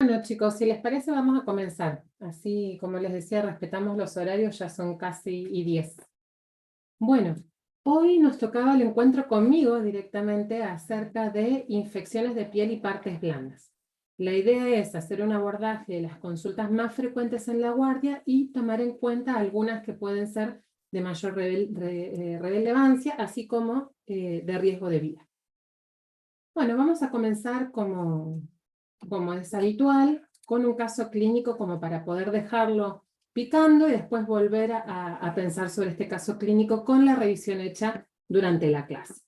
Bueno, chicos, si les parece, vamos a comenzar. Así, como les decía, respetamos los horarios, ya son casi y 10. Bueno, hoy nos tocaba el encuentro conmigo directamente acerca de infecciones de piel y partes blandas. La idea es hacer un abordaje de las consultas más frecuentes en la guardia y tomar en cuenta algunas que pueden ser de mayor relevancia, así como de riesgo de vida. Bueno, vamos a comenzar como es habitual, con un caso clínico como para poder dejarlo picando y después volver a pensar sobre este caso clínico con la revisión hecha durante la clase.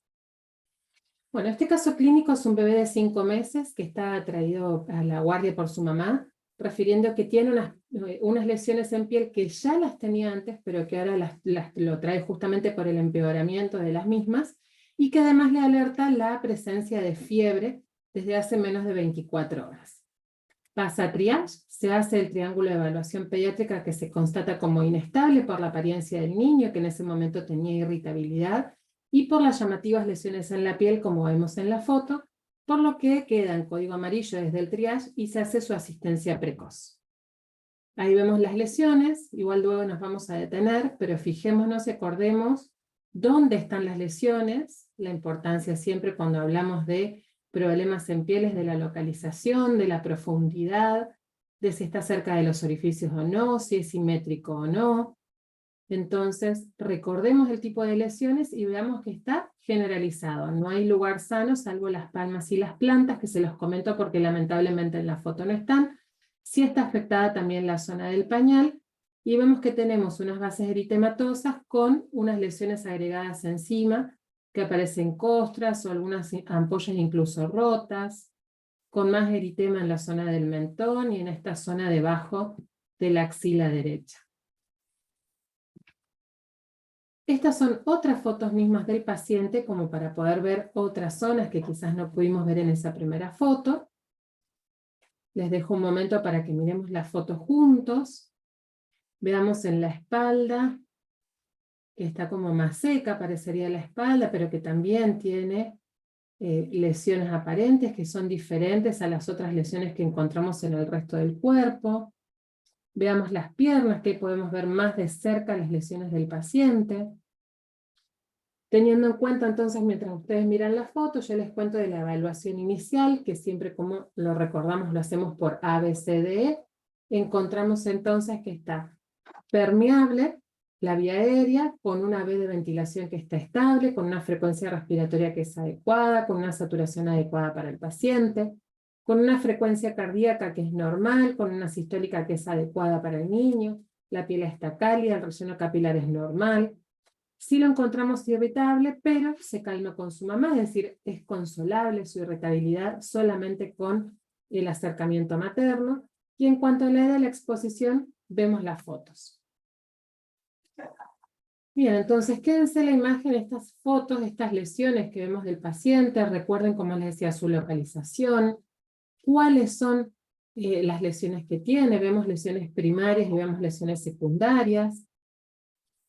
Bueno, este caso clínico es un bebé de 5 meses que está traído a la guardia por su mamá, refiriendo que tiene unas lesiones en piel que ya las tenía antes, pero que ahora lo trae justamente por el empeoramiento de las mismas, y que además le alerta la presencia de fiebre desde hace menos de 24 horas. Pasa triage, se hace el triángulo de evaluación pediátrica que se constata como inestable por la apariencia del niño, que en ese momento tenía irritabilidad, y por las llamativas lesiones en la piel, como vemos en la foto, por lo que queda en código amarillo desde el triage y se hace su asistencia precoz. Ahí vemos las lesiones, igual luego nos vamos a detener, pero fijémonos y acordemos dónde están las lesiones, la importancia siempre cuando hablamos de problemas en pieles de la localización, de la profundidad, de si está cerca de los orificios o no, si es simétrico o no. Entonces, recordemos el tipo de lesiones y veamos que está generalizado. No hay lugar sano, salvo las palmas y las plantas, que se los comento porque lamentablemente en la foto no están. Sí está afectada también la zona del pañal, y vemos que tenemos unas bases eritematosas con unas lesiones agregadas encima, que aparecen costras o algunas ampollas incluso rotas, con más eritema en la zona del mentón y en esta zona debajo de la axila derecha. Estas son otras fotos mismas del paciente, como para poder ver otras zonas que quizás no pudimos ver en esa primera foto. Les dejo un momento para que miremos las fotos juntos. Veamos en la espalda, que está como más seca, parecería la espalda, pero que también tiene lesiones aparentes que son diferentes a las otras lesiones que encontramos en el resto del cuerpo. Veamos las piernas, que podemos ver más de cerca las lesiones del paciente. Teniendo en cuenta entonces, mientras ustedes miran la foto, yo les cuento de la evaluación inicial, que siempre, como lo recordamos, lo hacemos por ABCDE. Encontramos entonces que está permeable la vía aérea, con una B de ventilación que está estable, con una frecuencia respiratoria que es adecuada, con una saturación adecuada para el paciente, con una frecuencia cardíaca que es normal, con una sistólica que es adecuada para el niño, la piel está cálida, el relleno capilar es normal. Sí lo encontramos irritable, pero se calma con su mamá, es decir, es consolable su irritabilidad solamente con el acercamiento materno. Y en cuanto a la edad de la exposición, vemos las fotos. Bien, entonces quédense la imagen, estas fotos, estas lesiones que vemos del paciente. Recuerden, como les decía, su localización, cuáles son las lesiones que tiene. Vemos lesiones primarias y vemos lesiones secundarias.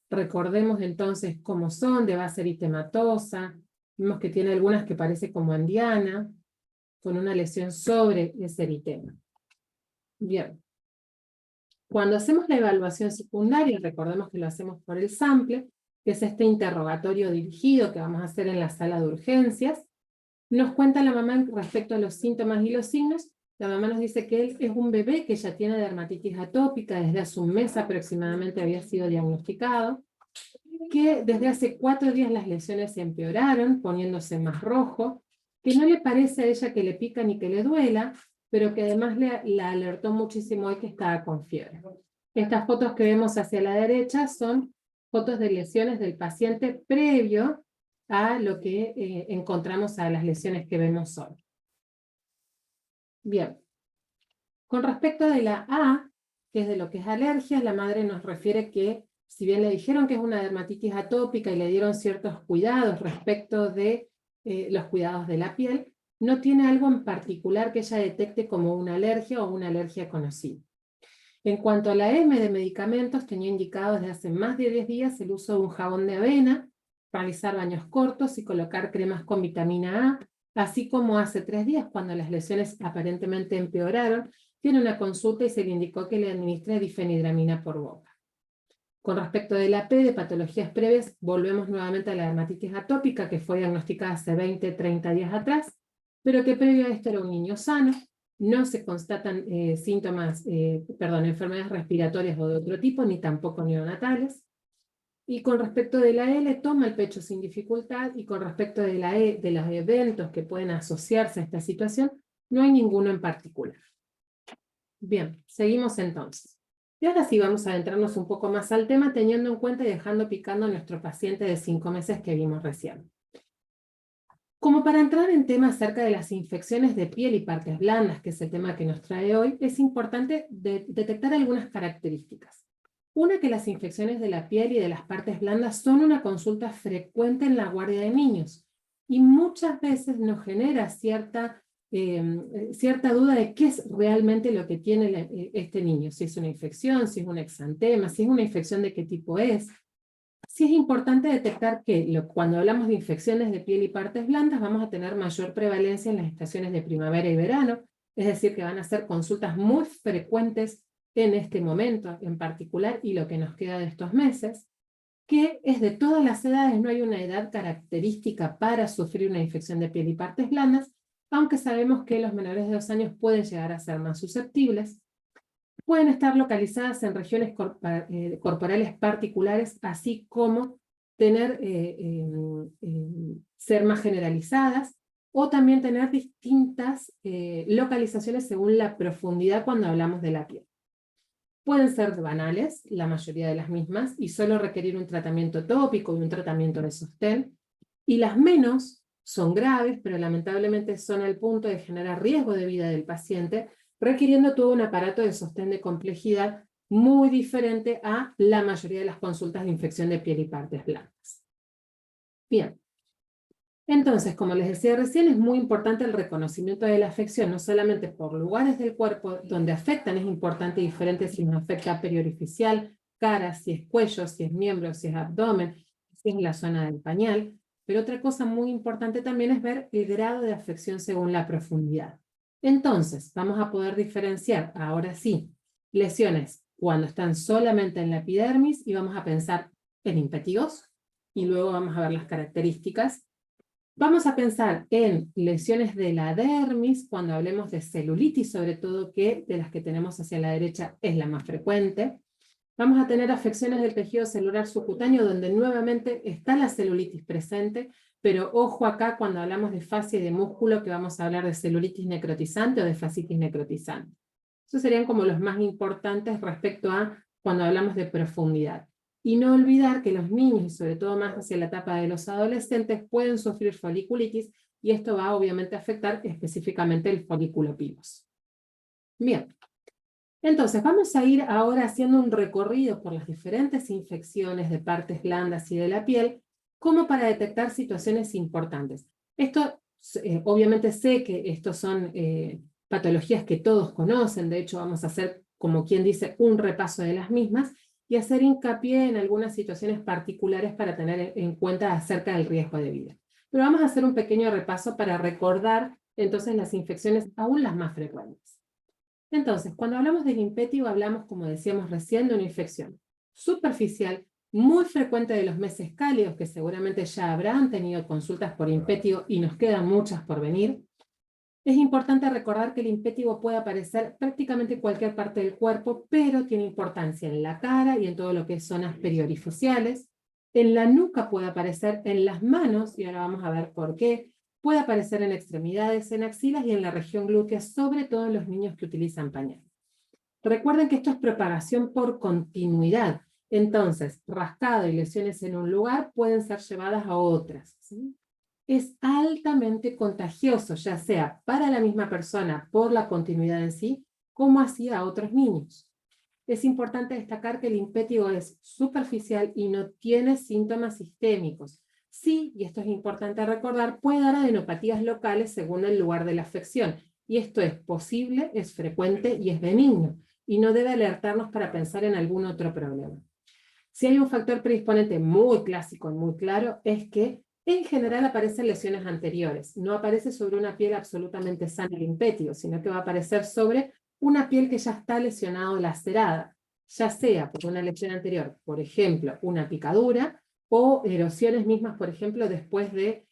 Recordemos entonces cómo son, de base eritematosa. Vemos que tiene algunas que parece como andiana, con una lesión sobre ese eritema. Bien. Cuando hacemos la evaluación secundaria, recordemos que lo hacemos por el sample, que es este interrogatorio dirigido que vamos a hacer en la sala de urgencias. Nos cuenta la mamá respecto a los síntomas y los signos. La mamá nos dice que él es un bebé que ya tiene dermatitis atópica, desde hace un mes aproximadamente había sido diagnosticado, que desde hace 4 días las lesiones se empeoraron, poniéndose más rojo, que no le parece a ella que le pica ni que le duela, pero que además la alertó muchísimo hoy que estaba con fiebre. Estas fotos que vemos hacia la derecha son fotos de lesiones del paciente previo a lo que encontramos a las lesiones que vemos hoy. Bien. Con respecto de la A, que es de lo que es alergias, la madre nos refiere que, si bien le dijeron que es una dermatitis atópica y le dieron ciertos cuidados respecto de los cuidados de la piel, no tiene algo en particular que ella detecte como una alergia o una alergia conocida. En cuanto a la M de medicamentos, tenía indicado desde hace más de 10 días el uso de un jabón de avena, realizar baños cortos y colocar cremas con vitamina A, así como hace 3 días, cuando las lesiones aparentemente empeoraron, tiene una consulta y se le indicó que le administre difenhidramina por boca. Con respecto de la P, de patologías previas, volvemos nuevamente a la dermatitis atópica, que fue diagnosticada hace 20, 30 días atrás, pero que previo a esto era un niño sano, no se constatan enfermedades respiratorias o de otro tipo, ni tampoco neonatales. Y con respecto de la L, toma el pecho sin dificultad, y con respecto de la E, de los eventos que pueden asociarse a esta situación, no hay ninguno en particular. Bien, seguimos entonces. Y ahora sí vamos a adentrarnos un poco más al tema, teniendo en cuenta y dejando picando a nuestro paciente de 5 meses que vimos recién. Como para entrar en tema acerca de las infecciones de piel y partes blandas, que es el tema que nos trae hoy, es importante detectar algunas características. Una, que las infecciones de la piel y de las partes blandas son una consulta frecuente en la guardia de niños, y muchas veces nos genera cierta duda de qué es realmente lo que tiene este niño, si es una infección, si es un exantema, si es una infección de qué tipo es. Sí es importante detectar que cuando hablamos de infecciones de piel y partes blandas vamos a tener mayor prevalencia en las estaciones de primavera y verano, es decir, que van a ser consultas muy frecuentes en este momento en particular y lo que nos queda de estos meses, que es de todas las edades, no hay una edad característica para sufrir una infección de piel y partes blandas, aunque sabemos que los menores de 2 años pueden llegar a ser más susceptibles. Pueden estar localizadas en regiones corporales particulares, así como ser más generalizadas, o también tener distintas localizaciones según la profundidad cuando hablamos de la piel. Pueden ser banales, la mayoría de las mismas, y solo requerir un tratamiento tópico y un tratamiento de sostén, y las menos son graves, pero lamentablemente son al punto de generar riesgo de vida del paciente, requiriendo todo un aparato de sostén de complejidad muy diferente a la mayoría de las consultas de infección de piel y partes blandas. Bien. Entonces, como les decía recién, es muy importante el reconocimiento de la afección, no solamente por lugares del cuerpo donde afectan, es importante y diferente si nos afecta periorificial, cara, si es cuello, si es miembro, si es abdomen, si es la zona del pañal, pero otra cosa muy importante también es ver el grado de afección según la profundidad. Entonces, vamos a poder diferenciar, ahora sí, lesiones cuando están solamente en la epidermis, y vamos a pensar en impétigos, y luego vamos a ver las características. Vamos a pensar en lesiones de la dermis, cuando hablemos de celulitis, sobre todo, que de las que tenemos hacia la derecha es la más frecuente. Vamos a tener afecciones del tejido celular subcutáneo, donde nuevamente está la celulitis presente, pero ojo acá cuando hablamos de fascia y de músculo, que vamos a hablar de celulitis necrotizante o de fascitis necrotizante. Esos serían como los más importantes respecto a cuando hablamos de profundidad. Y no olvidar que los niños, y sobre todo más hacia la etapa de los adolescentes, pueden sufrir foliculitis, y esto va obviamente a afectar específicamente el folículo pilosum. Bien, entonces vamos a ir ahora haciendo un recorrido por las diferentes infecciones de partes blandas y de la piel, como para detectar situaciones importantes. Esto, obviamente sé que estos son patologías que todos conocen, de hecho vamos a hacer, como quien dice, un repaso de las mismas, y hacer hincapié en algunas situaciones particulares para tener en cuenta acerca del riesgo de vida. Pero vamos a hacer un pequeño repaso para recordar entonces las infecciones aún las más frecuentes. Entonces, cuando hablamos del impétigo, hablamos, como decíamos recién, de una infección superficial, muy frecuente de los meses cálidos, que seguramente ya habrán tenido consultas por impétigo y nos quedan muchas por venir. Es importante recordar que el impétigo puede aparecer prácticamente en cualquier parte del cuerpo, pero tiene importancia en la cara y en todo lo que es zonas periorificiales. En la nuca puede aparecer, en las manos, y ahora vamos a ver por qué. Puede aparecer en extremidades, en axilas y en la región glútea, sobre todo en los niños que utilizan pañal. Recuerden que esto es propagación por continuidad. Entonces, rascado y lesiones en un lugar pueden ser llevadas a otras, ¿sí? Es altamente contagioso, ya sea para la misma persona por la continuidad en sí, como así a otros niños. Es importante destacar que el impétigo es superficial y no tiene síntomas sistémicos. Sí, y esto es importante recordar, puede dar adenopatías locales según el lugar de la afección, y esto es posible, es frecuente y es benigno, y no debe alertarnos para pensar en algún otro problema. Si hay un factor predisponente muy clásico y muy claro, es que en general aparecen lesiones anteriores, no aparece sobre una piel absolutamente sana el impétigo, sino que va a aparecer sobre una piel que ya está lesionada o lacerada, ya sea por una lesión anterior, por ejemplo, una picadura, o erosiones mismas, por ejemplo, después de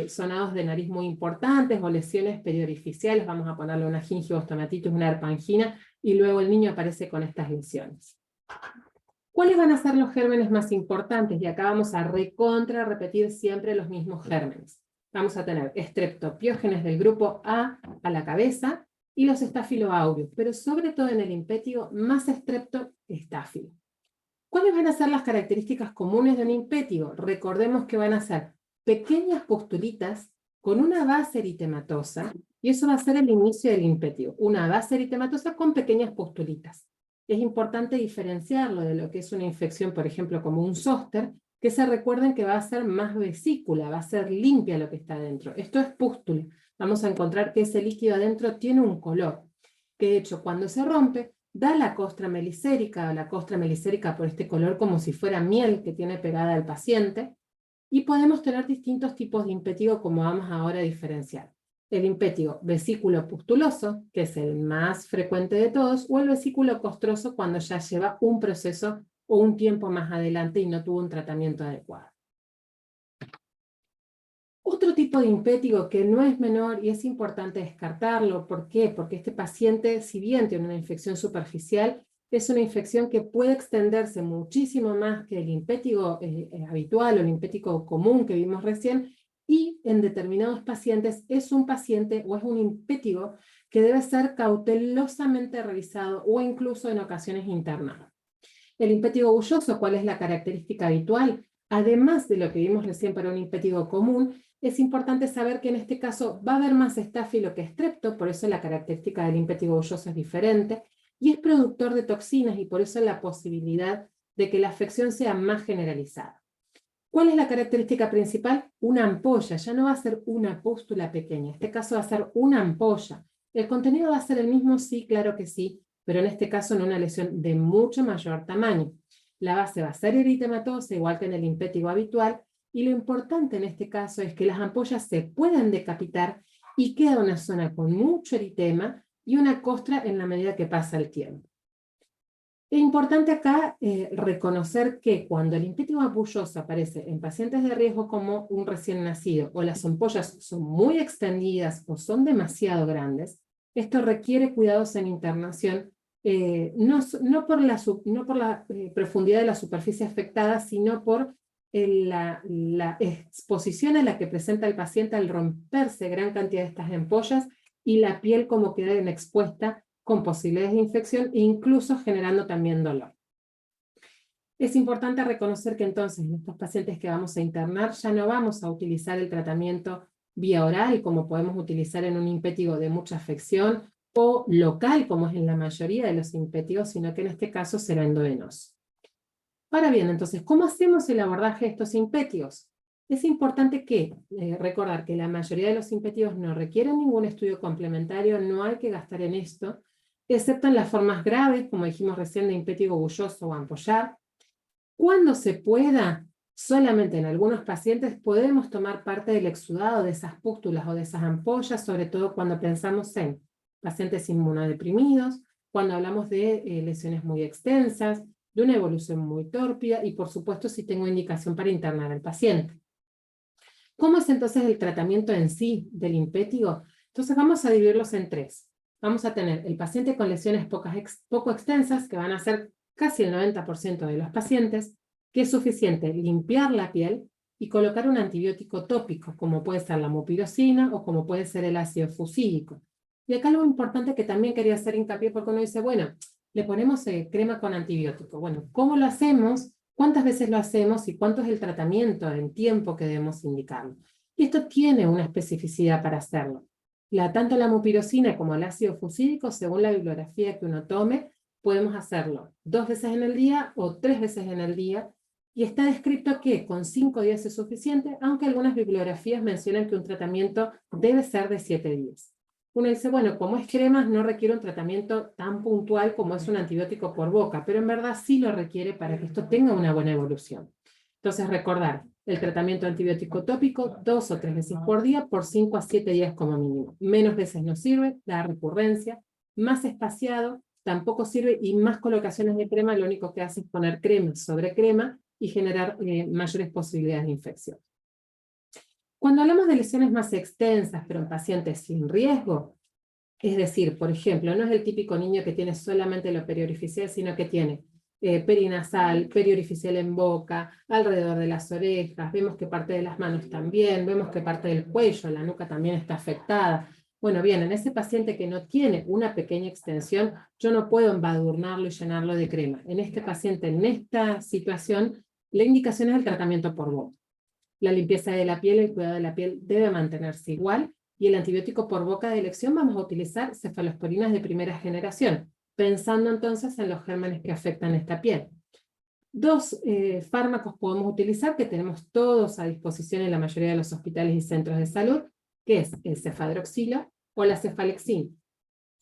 sonados de nariz muy importantes, o lesiones periorificiales, vamos a ponerle una gingivostomatitis, una herpangina, y luego el niño aparece con estas lesiones. ¿Cuáles van a ser los gérmenes más importantes? Y acá vamos a repetir siempre los mismos gérmenes. Vamos a tener streptopiógenes del grupo A la cabeza y los estafiloaureus, pero sobre todo en el impétigo, más strepto que estáfilo. ¿Cuáles van a ser las características comunes de un impétigo? Recordemos que van a ser pequeñas pustulitas con una base eritematosa, y eso va a ser el inicio del impétigo, una base eritematosa con pequeñas pustulitas. Es importante diferenciarlo de lo que es una infección, por ejemplo, como un zóster, que se recuerden que va a ser más vesícula, va a ser limpia lo que está adentro. Esto es pústula. Vamos a encontrar que ese líquido adentro tiene un color, que de hecho cuando se rompe, da la costra melicérica, o la costra melicérica por este color como si fuera miel que tiene pegada al paciente, y podemos tener distintos tipos de impétigo como vamos ahora a diferenciar. El impétigo vesículo pustuloso, que es el más frecuente de todos, o el vesículo costroso cuando ya lleva un proceso o un tiempo más adelante y no tuvo un tratamiento adecuado. Otro tipo de impétigo que no es menor y es importante descartarlo. ¿Por qué? Porque este paciente, si bien tiene una infección superficial, es una infección que puede extenderse muchísimo más que el impétigo habitual o el impétigo común que vimos recién, y en determinados pacientes es un paciente o es un impétigo que debe ser cautelosamente revisado o incluso en ocasiones internado. El impétigo bulloso, ¿cuál es la característica habitual? Además de lo que vimos recién para un impétigo común, es importante saber que en este caso va a haber más estáfilo que estrepto, por eso la característica del impétigo bulloso es diferente, y es productor de toxinas y por eso la posibilidad de que la afección sea más generalizada. ¿Cuál es la característica principal? Una ampolla, ya no va a ser una pústula pequeña, en este caso va a ser una ampolla. ¿El contenido va a ser el mismo? Sí, claro que sí, pero en este caso en una lesión de mucho mayor tamaño. La base va a ser eritematosa, igual que en el impétigo habitual, y lo importante en este caso es que las ampollas se pueden decapitar y queda una zona con mucho eritema y una costra en la medida que pasa el tiempo. Es importante acá reconocer que cuando el impétigo bulloso aparece en pacientes de riesgo como un recién nacido, o las ampollas son muy extendidas o son demasiado grandes, esto requiere cuidados en internación, no por la profundidad de la superficie afectada, sino por la exposición a la que presenta el paciente al romperse gran cantidad de estas ampollas y la piel como queda expuesta con posibilidades de infección e incluso generando también dolor. Es importante reconocer que entonces en estos pacientes que vamos a internar ya no vamos a utilizar el tratamiento vía oral como podemos utilizar en un impétigo de mucha afección o local como es en la mayoría de los impétigos, sino que en este caso será endovenoso. Ahora bien, entonces, ¿cómo hacemos el abordaje de estos impétigos? Es importante recordar que la mayoría de los impétigos no requieren ningún estudio complementario, no hay que gastar en esto, excepto en las formas graves, como dijimos recién, de impétigo bulloso o ampollar. Cuando se pueda, solamente en algunos pacientes podemos tomar parte del exudado de esas pústulas o de esas ampollas, sobre todo cuando pensamos en pacientes inmunodeprimidos, cuando hablamos de lesiones muy extensas, de una evolución muy tórpida y por supuesto si tengo indicación para internar al paciente. ¿Cómo es entonces el tratamiento en sí del impétigo? Entonces vamos a dividirlos en tres. Vamos a tener el paciente con lesiones poco extensas, que van a ser casi el 90% de los pacientes, que es suficiente limpiar la piel y colocar un antibiótico tópico, como puede ser la mupirocina o como puede ser el ácido fusídico. Y acá algo importante que también quería hacer hincapié, porque uno dice, bueno, le ponemos crema con antibiótico. Bueno, ¿cómo lo hacemos? ¿Cuántas veces lo hacemos? ¿Y cuánto es el tratamiento en tiempo que debemos indicarlo? Y esto tiene una especificidad para hacerlo. Tanto la mupirocina como el ácido fusídico, según la bibliografía que uno tome, podemos hacerlo 2 veces en el día o 3 veces en el día, y está descrito que con 5 días es suficiente, aunque algunas bibliografías mencionan que un tratamiento debe ser de 7 días. Uno dice, bueno, como es cremas no requiere un tratamiento tan puntual como es un antibiótico por boca, pero en verdad sí lo requiere para que esto tenga una buena evolución. Entonces recordar, el tratamiento antibiótico tópico 2 o 3 veces por día por 5 a 7 días como mínimo. Menos veces no sirve, la recurrencia más espaciado, tampoco sirve, y más colocaciones de crema lo único que hace es poner crema sobre crema y generar mayores posibilidades de infección. Cuando hablamos de lesiones más extensas, pero en pacientes sin riesgo, es decir, por ejemplo, no es el típico niño que tiene solamente lo periorificial, sino que tiene perinasal, periorificial en boca, alrededor de las orejas, vemos que parte de las manos también, vemos que parte del cuello, la nuca también está afectada. Bueno, bien, en ese paciente que no tiene una pequeña extensión, yo no puedo embadurnarlo y llenarlo de crema. En este paciente, en esta situación, la indicación es el tratamiento por boca. La limpieza de la piel, el cuidado de la piel debe mantenerse igual, y el antibiótico por boca de elección vamos a utilizar cefalosporinas de primera generación, pensando entonces en los gérmenes que afectan esta piel. Dos fármacos podemos utilizar que tenemos todos a disposición en la mayoría de los hospitales y centros de salud, que es el cefadroxilo o la cefalexina.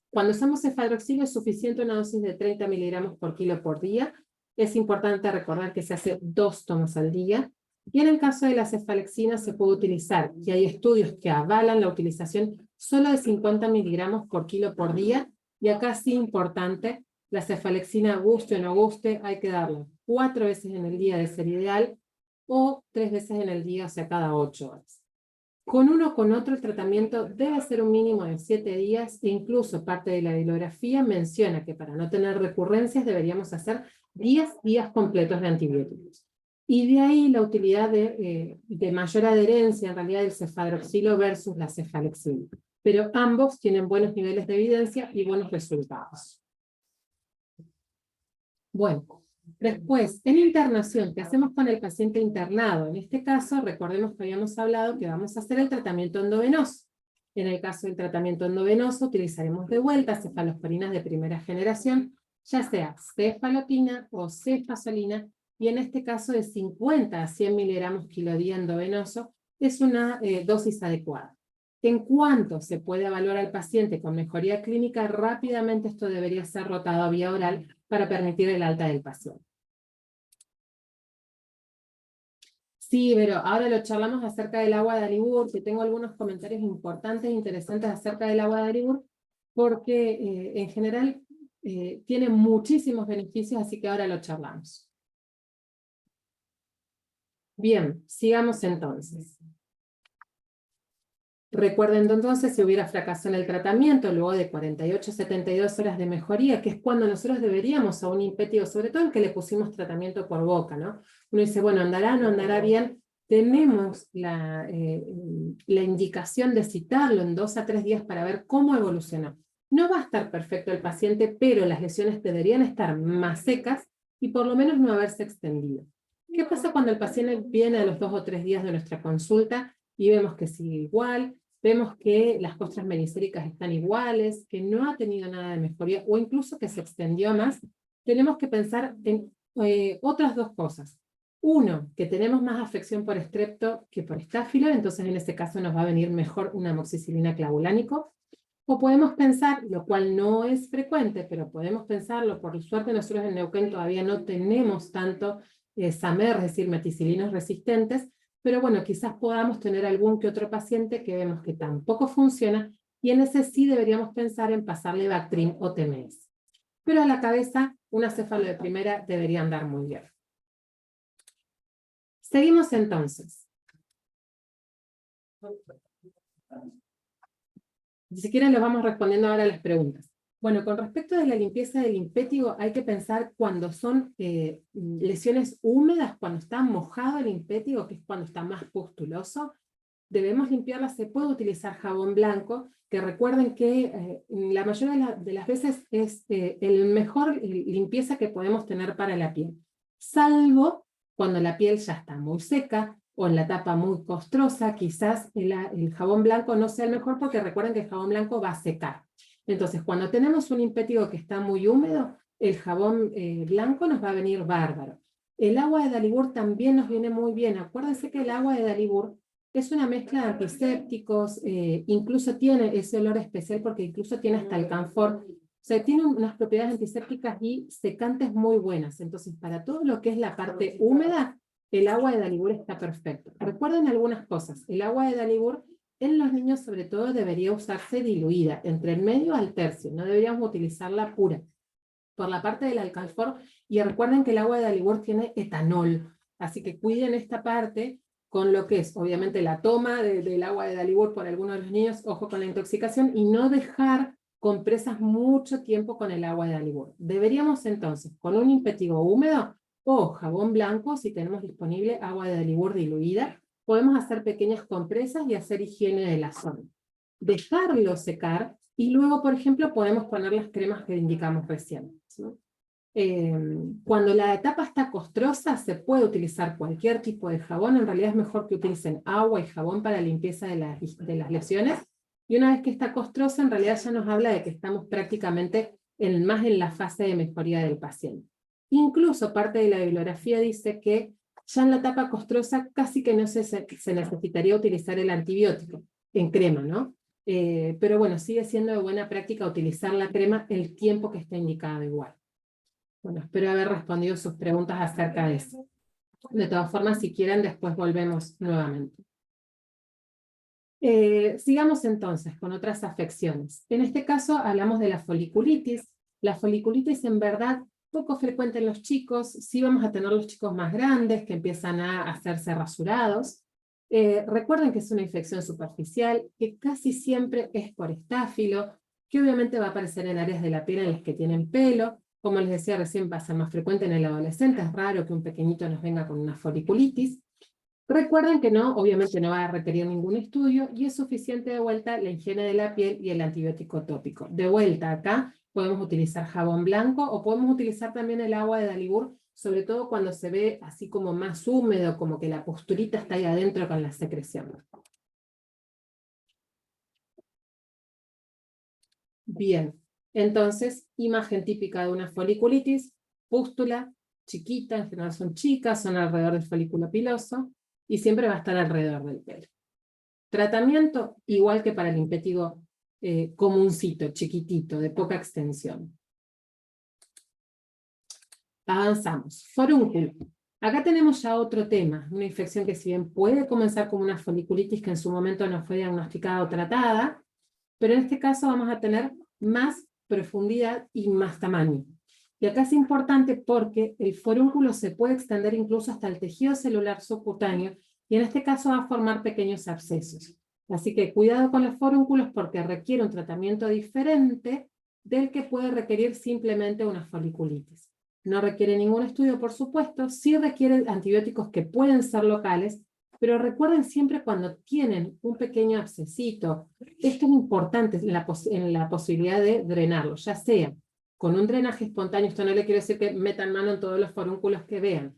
Cuando usamos cefadroxilo es suficiente una dosis de 30 miligramos por kilo por día. Es importante recordar que se hace 2 tomas al día. Y en el caso de la cefalexina se puede utilizar, y hay estudios que avalan la utilización solo de 50 miligramos por kilo por día, y acá sí importante, la cefalexina, guste o no guste, hay que darla 4 veces en el día de ser ideal, o 3 veces en el día, o sea, cada 8 horas. Con uno o con otro el tratamiento debe ser un mínimo de 7 días, e incluso parte de la bibliografía menciona que para no tener recurrencias deberíamos hacer 10 días completos de antibióticos. Y de ahí la utilidad de mayor adherencia en realidad del cefadroxilo versus la cefalexina. Pero ambos tienen buenos niveles de evidencia y buenos resultados. Bueno, después, en internación, ¿qué hacemos con el paciente internado? En este caso, recordemos que habíamos hablado que vamos a hacer el tratamiento endovenoso. En el caso del tratamiento endovenoso, utilizaremos de vuelta cefalosporinas de primera generación, ya sea cefalotina o cefazolina, y en este caso de 50 a 100 miligramos kilo día endovenoso, es una dosis adecuada. En cuanto se puede evaluar al paciente con mejoría clínica, rápidamente esto debería ser rotado a vía oral para permitir el alta del paciente. Sí, pero ahora lo charlamos acerca del agua de Alibur, que tengo algunos comentarios importantes e interesantes acerca del agua de Alibur, porque en general tiene muchísimos beneficios, así que ahora lo charlamos. Bien, sigamos entonces. Recuerden entonces, si hubiera fracaso en el tratamiento, luego de 48 a 72 horas de mejoría, que es cuando nosotros deberíamos a un impétigo, sobre todo el que le pusimos tratamiento por boca, ¿no? Uno dice, bueno, ¿andará, no andará bien? Tenemos la indicación de citarlo en 2 a 3 días para ver cómo evolucionó. No va a estar perfecto el paciente, pero las lesiones deberían estar más secas y por lo menos no haberse extendido. ¿Qué pasa cuando el paciente viene a los 2 o 3 días de nuestra consulta y vemos que sigue igual? Vemos que las costras meniscéricas están iguales, que no ha tenido nada de mejoría, o incluso que se extendió más. Tenemos que pensar en otras 2 cosas. Uno, que tenemos más afección por estrepto que por estáfilo, entonces en ese caso nos va a venir mejor una amoxicilina clavulánico. O podemos pensar, lo cual no es frecuente, pero podemos pensarlo, por suerte nosotros en Neuquén todavía no tenemos tanto SAMER, es decir, meticilinos resistentes, pero bueno, quizás podamos tener algún que otro paciente que vemos que tampoco funciona, y en ese sí deberíamos pensar en pasarle Bactrim o TMS. Pero a la cabeza, una cefalo de primera debería andar muy bien. Seguimos entonces. Si quieren, los vamos respondiendo ahora a las preguntas. Bueno, con respecto de la limpieza del impétigo, hay que pensar cuando son lesiones húmedas, cuando está mojado el impétigo, que es cuando está más pustuloso, debemos limpiarla. Se puede utilizar jabón blanco, que recuerden que la mayoría de las veces es el mejor limpieza que podemos tener para la piel, salvo cuando la piel ya está muy seca, o en la tapa muy costrosa, quizás el jabón blanco no sea el mejor, porque recuerden que el jabón blanco va a secar. Entonces, cuando tenemos un impétigo que está muy húmedo, el jabón blanco nos va a venir bárbaro. El agua de Dalibur también nos viene muy bien. Acuérdense que el agua de Dalibur es una mezcla de antisépticos, incluso tiene ese olor especial porque incluso tiene hasta el camfor. O sea, tiene unas propiedades antisépticas y secantes muy buenas. Entonces, para todo lo que es la parte húmeda, el agua de Dalibur está perfecto. Recuerden algunas cosas. El agua de Dalibur en los niños sobre todo debería usarse diluida, entre el medio al tercio, no deberíamos utilizarla pura, por la parte del alcanfor, y recuerden que el agua de Dalibor tiene etanol, así que cuiden esta parte con lo que es, obviamente, la toma del agua de Dalibor por algunos de los niños, ojo con la intoxicación, y no dejar compresas mucho tiempo con el agua de Dalibor. Deberíamos entonces, con un impetigo húmedo o jabón blanco, si tenemos disponible agua de Dalibor diluida, podemos hacer pequeñas compresas y hacer higiene de la zona. Dejarlo secar, y luego, por ejemplo, podemos poner las cremas que indicamos recién, ¿no? Cuando la etapa está costrosa, se puede utilizar cualquier tipo de jabón. En realidad es mejor que utilicen agua y jabón para limpieza de las lesiones. Y una vez que está costrosa, en realidad ya nos habla de que estamos prácticamente más en la fase de mejoría del paciente. Incluso parte de la bibliografía dice que ya en la etapa costrosa casi que no se necesitaría utilizar el antibiótico en crema, ¿no? Pero bueno, sigue siendo de buena práctica utilizar la crema el tiempo que esté indicado igual. Bueno, espero haber respondido sus preguntas acerca de eso. De todas formas, si quieren, después volvemos nuevamente. Sigamos entonces con otras afecciones. En este caso hablamos de la foliculitis. La foliculitis en verdad poco frecuente en los chicos. Sí vamos a tener los chicos más grandes que empiezan a hacerse rasurados. Recuerden que es una infección superficial, que casi siempre es por estáfilo, que obviamente va a aparecer en áreas de la piel en las que tienen pelo. Como les decía recién, pasa más frecuente en el adolescente. Es raro que un pequeñito nos venga con una foliculitis. Recuerden que no, obviamente no va a requerir ningún estudio, y es suficiente de vuelta la higiene de la piel y el antibiótico tópico. De vuelta acá podemos utilizar jabón blanco o podemos utilizar también el agua de Dalibur, sobre todo cuando se ve así como más húmedo, como que la posturita está ahí adentro con la secreción. Bien, entonces, imagen típica de una foliculitis: pústula, chiquita, en general son chicas, son alrededor del folículo piloso, y siempre va a estar alrededor del pelo. Tratamiento, igual que para el impétigo comuncito, chiquitito, de poca extensión. Avanzamos. Forúnculo. Acá tenemos ya otro tema, una infección que si bien puede comenzar como una foliculitis que en su momento no fue diagnosticada o tratada, pero en este caso vamos a tener más profundidad y más tamaño. Y acá es importante porque el forúnculo se puede extender incluso hasta el tejido celular subcutáneo, y en este caso va a formar pequeños abscesos. Así que cuidado con los forúnculos porque requiere un tratamiento diferente del que puede requerir simplemente una foliculitis. No requiere ningún estudio, por supuesto, sí requiere antibióticos que pueden ser locales, pero recuerden siempre cuando tienen un pequeño abscesito, esto es importante en la posibilidad de drenarlo, ya sea con un drenaje espontáneo. Esto no le quiero decir que metan mano en todos los forúnculos que vean,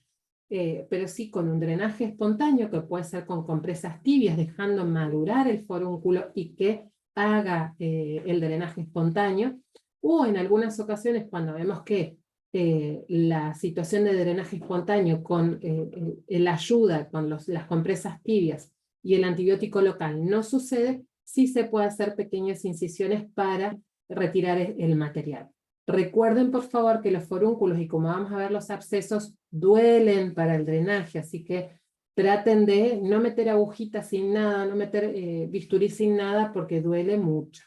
pero sí con un drenaje espontáneo, que puede ser con compresas tibias, dejando madurar el forúnculo y que haga el drenaje espontáneo, o en algunas ocasiones cuando vemos que la situación de drenaje espontáneo con la ayuda con las compresas tibias y el antibiótico local no sucede, sí se puede hacer pequeñas incisiones para retirar el material. Recuerden por favor que los forúnculos, y como vamos a ver los abscesos, duelen para el drenaje, así que traten de no meter agujitas sin nada, no meter bisturí sin nada, porque duele mucho.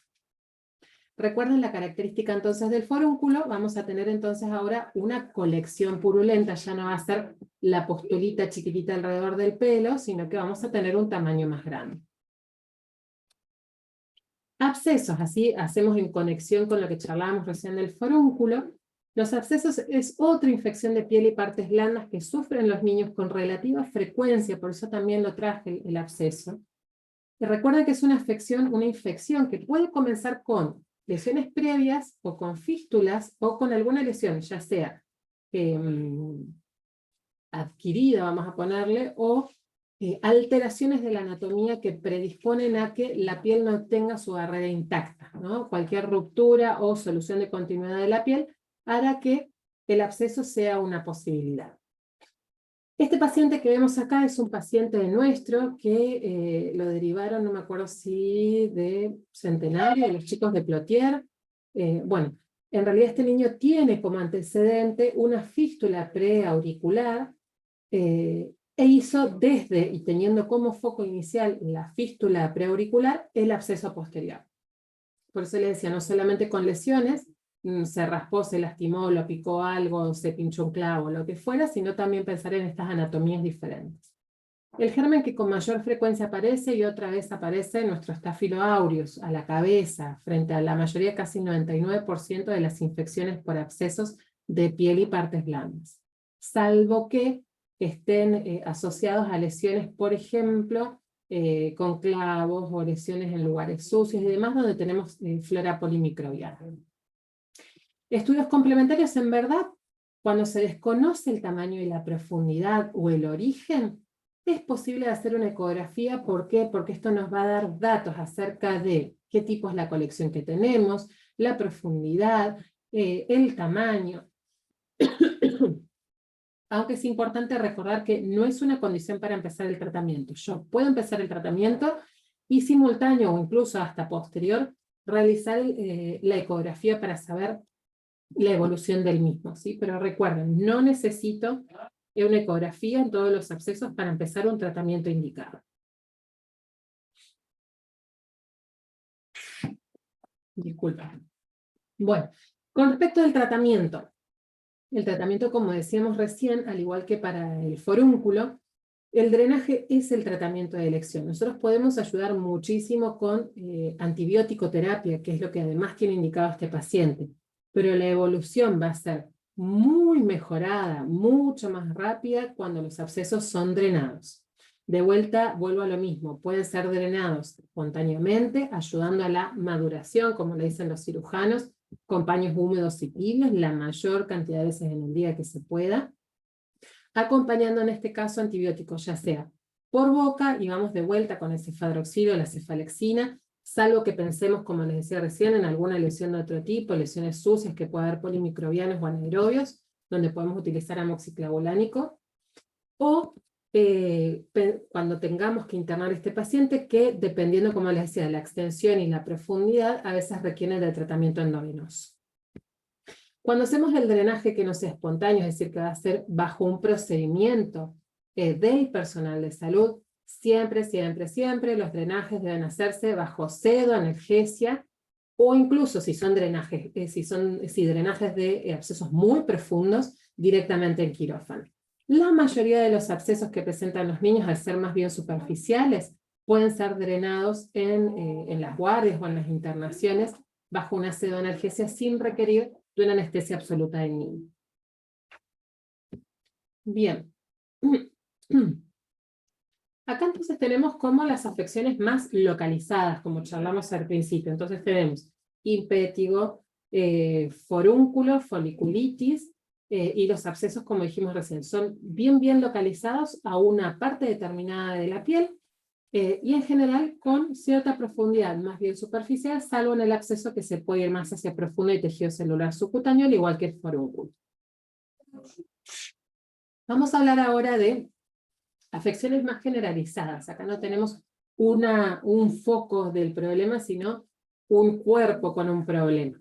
Recuerden la característica entonces del forúnculo. Vamos a tener entonces ahora una colección purulenta, ya no va a ser la postulita chiquitita alrededor del pelo, sino que vamos a tener un tamaño más grande. Abscesos, así hacemos en conexión con lo que charlábamos recién del forúnculo. Los abscesos es otra infección de piel y partes blandas que sufren los niños con relativa frecuencia, por eso también lo traje el absceso. Y recuerden que es una infección que puede comenzar con lesiones previas o con fístulas o con alguna lesión, ya sea adquirida, vamos a ponerle, o alteraciones de la anatomía que predisponen a que la piel no tenga su barrera intacta, ¿no? Cualquier ruptura o solución de continuidad de la piel hará que el absceso sea una posibilidad. Este paciente que vemos acá es un paciente nuestro que lo derivaron, no me acuerdo si de Centenario, de los chicos de Plotier. Bueno, en realidad este niño tiene como antecedente una fístula preauricular. e hizo desde, y teniendo como foco inicial la fístula preauricular, el absceso posterior. Por eso le decía, no solamente con lesiones, se raspó, se lastimó, lo picó algo, se pinchó un clavo, lo que fuera, sino también pensar en estas anatomías diferentes. El germen que con mayor frecuencia aparece y otra vez aparece nuestro Staphylo aureus, a la cabeza, frente a la mayoría, casi 99% de las infecciones por abscesos de piel y partes blandas. Salvo que estén asociados a lesiones, por ejemplo, con clavos o lesiones en lugares sucios y demás, donde tenemos flora polimicrobiana. Estudios complementarios, en verdad, cuando se desconoce el tamaño y la profundidad o el origen, es posible hacer una ecografía. ¿Por qué? Porque esto nos va a dar datos acerca de qué tipo es la colección que tenemos, la profundidad, el tamaño. Aunque es importante recordar que no es una condición para empezar el tratamiento. Yo puedo empezar el tratamiento y simultáneo o incluso hasta posterior realizar la ecografía para saber la evolución del mismo, ¿sí? Pero recuerden, no necesito una ecografía en todos los abscesos para empezar un tratamiento indicado. Disculpen. Bueno, con respecto al tratamiento. El tratamiento, como decíamos recién, al igual que para el forúnculo, el drenaje es el tratamiento de elección. Nosotros podemos ayudar muchísimo con antibiótico terapia, que es lo que además tiene indicado este paciente. Pero la evolución va a ser muy mejorada, mucho más rápida cuando los abscesos son drenados. De vuelta, vuelvo a lo mismo, pueden ser drenados espontáneamente, ayudando a la maduración, como le dicen los cirujanos, con paños húmedos y tibios, la mayor cantidad de veces en el día que se pueda, acompañando en este caso antibióticos, ya sea por boca, y vamos de vuelta con el cefadroxil o la cefalexina, salvo que pensemos, como les decía recién, en alguna lesión de otro tipo, lesiones sucias que puede haber polimicrobianos o anaerobios, donde podemos utilizar amoxiclavulánico, o cuando tengamos que internar a este paciente, que dependiendo, como les decía, de la extensión y la profundidad, a veces requieren de tratamiento endovenoso. Cuando hacemos el drenaje que no sea espontáneo, es decir, que va a ser bajo un procedimiento del personal de salud, siempre, siempre, siempre los drenajes deben hacerse bajo sedo, analgesia, o incluso si son drenajes, drenajes de abscesos muy profundos, directamente en quirófano. La mayoría de los abscesos que presentan los niños, al ser más bien superficiales, pueden ser drenados en las guardias o en las internaciones bajo una sedoanalgesia sin requerir de una anestesia absoluta del niño. Bien. Acá entonces tenemos como las afecciones más localizadas, como charlamos al principio. Entonces tenemos impétigo, forúnculo, foliculitis, y los abscesos, como dijimos recién, son bien localizados a una parte determinada de la piel, y en general con cierta profundidad, más bien superficial, salvo en el absceso que se puede ir más hacia profundo y tejido celular subcutáneo, al igual que el forúnculo. Vamos a hablar ahora de afecciones más generalizadas. Acá no tenemos un foco del problema, sino un cuerpo con un problema.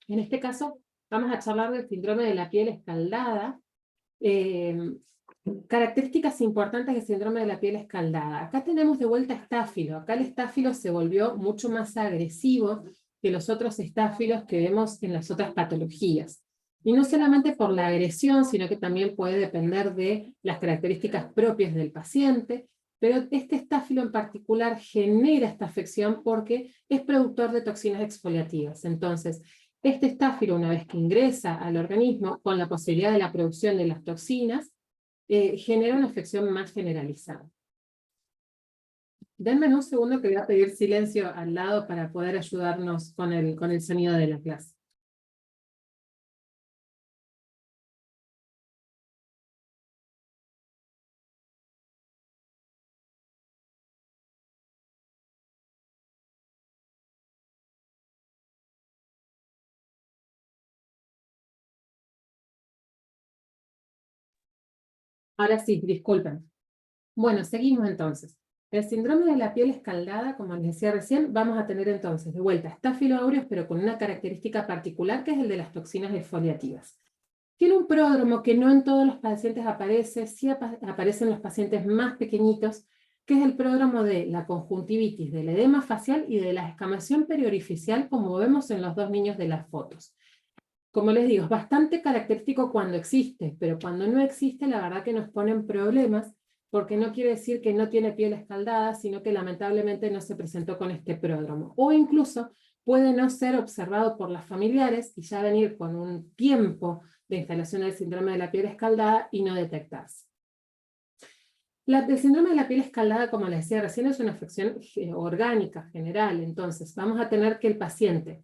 En este caso, vamos a charlar del síndrome de la piel escaldada. Características importantes del síndrome de la piel escaldada. Acá tenemos de vuelta estáfilo. Acá el estáfilo se volvió mucho más agresivo que los otros estáfilos que vemos en las otras patologías. Y no solamente por la agresión, sino que también puede depender de las características propias del paciente, pero este estáfilo en particular genera esta afección porque es productor de toxinas exfoliativas. Entonces, este estáfilo, una vez que ingresa al organismo, con la posibilidad de la producción de las toxinas, genera una afección más generalizada. Denme un segundo que voy a pedir silencio al lado para poder ayudarnos con el sonido de la clase. Ahora sí, disculpen. Bueno, seguimos entonces. El síndrome de la piel escaldada, como les decía recién, vamos a tener entonces de vuelta Staphylo aureus, pero con una característica particular que es el de las toxinas exfoliativas. Tiene un pródromo que no en todos los pacientes aparece, sí aparece en los pacientes más pequeñitos, que es el pródromo de la conjuntivitis, del edema facial y de la descamación periorificial, como vemos en los dos niños de las fotos. Como les digo, es bastante característico cuando existe, pero cuando no existe, la verdad que nos ponen problemas, porque no quiere decir que no tiene piel escaldada, sino que lamentablemente no se presentó con este pródromo. O incluso puede no ser observado por las familiares y ya venir con un tiempo de instalación del síndrome de la piel escaldada y no detectarse. El síndrome de la piel escaldada, como les decía recién, es una afección orgánica general, entonces vamos a tener que el paciente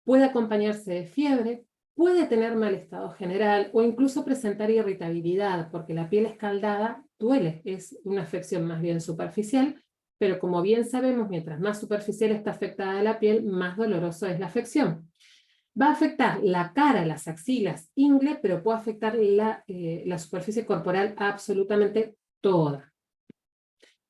puede acompañarse de fiebre, puede tener mal estado general o incluso presentar irritabilidad, porque la piel escaldada duele, es una afección más bien superficial, pero como bien sabemos, mientras más superficial está afectada la piel, más doloroso es la afección. Va a afectar la cara, las axilas, ingle, pero puede afectar la superficie corporal absolutamente toda.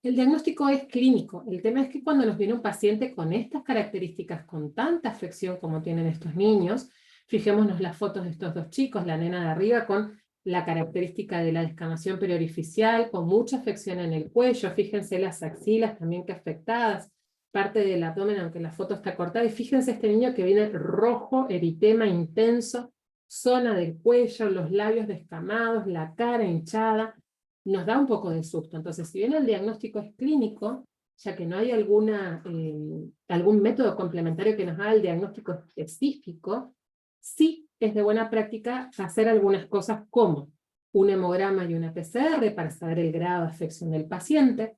El diagnóstico es clínico. El tema es que cuando nos viene un paciente con estas características, con tanta afección como tienen estos niños, fijémonos las fotos de estos dos chicos, la nena de arriba con la característica de la descamación periorificial, con mucha afección en el cuello, fíjense las axilas también que afectadas, parte del abdomen, aunque la foto está cortada, y fíjense este niño que viene rojo, eritema intenso, zona del cuello, los labios descamados, la cara hinchada, nos da un poco de susto. Entonces, si bien el diagnóstico es clínico, ya que no hay algún método complementario que nos haga el diagnóstico específico, sí es de buena práctica hacer algunas cosas como un hemograma y una PCR para saber el grado de afección del paciente.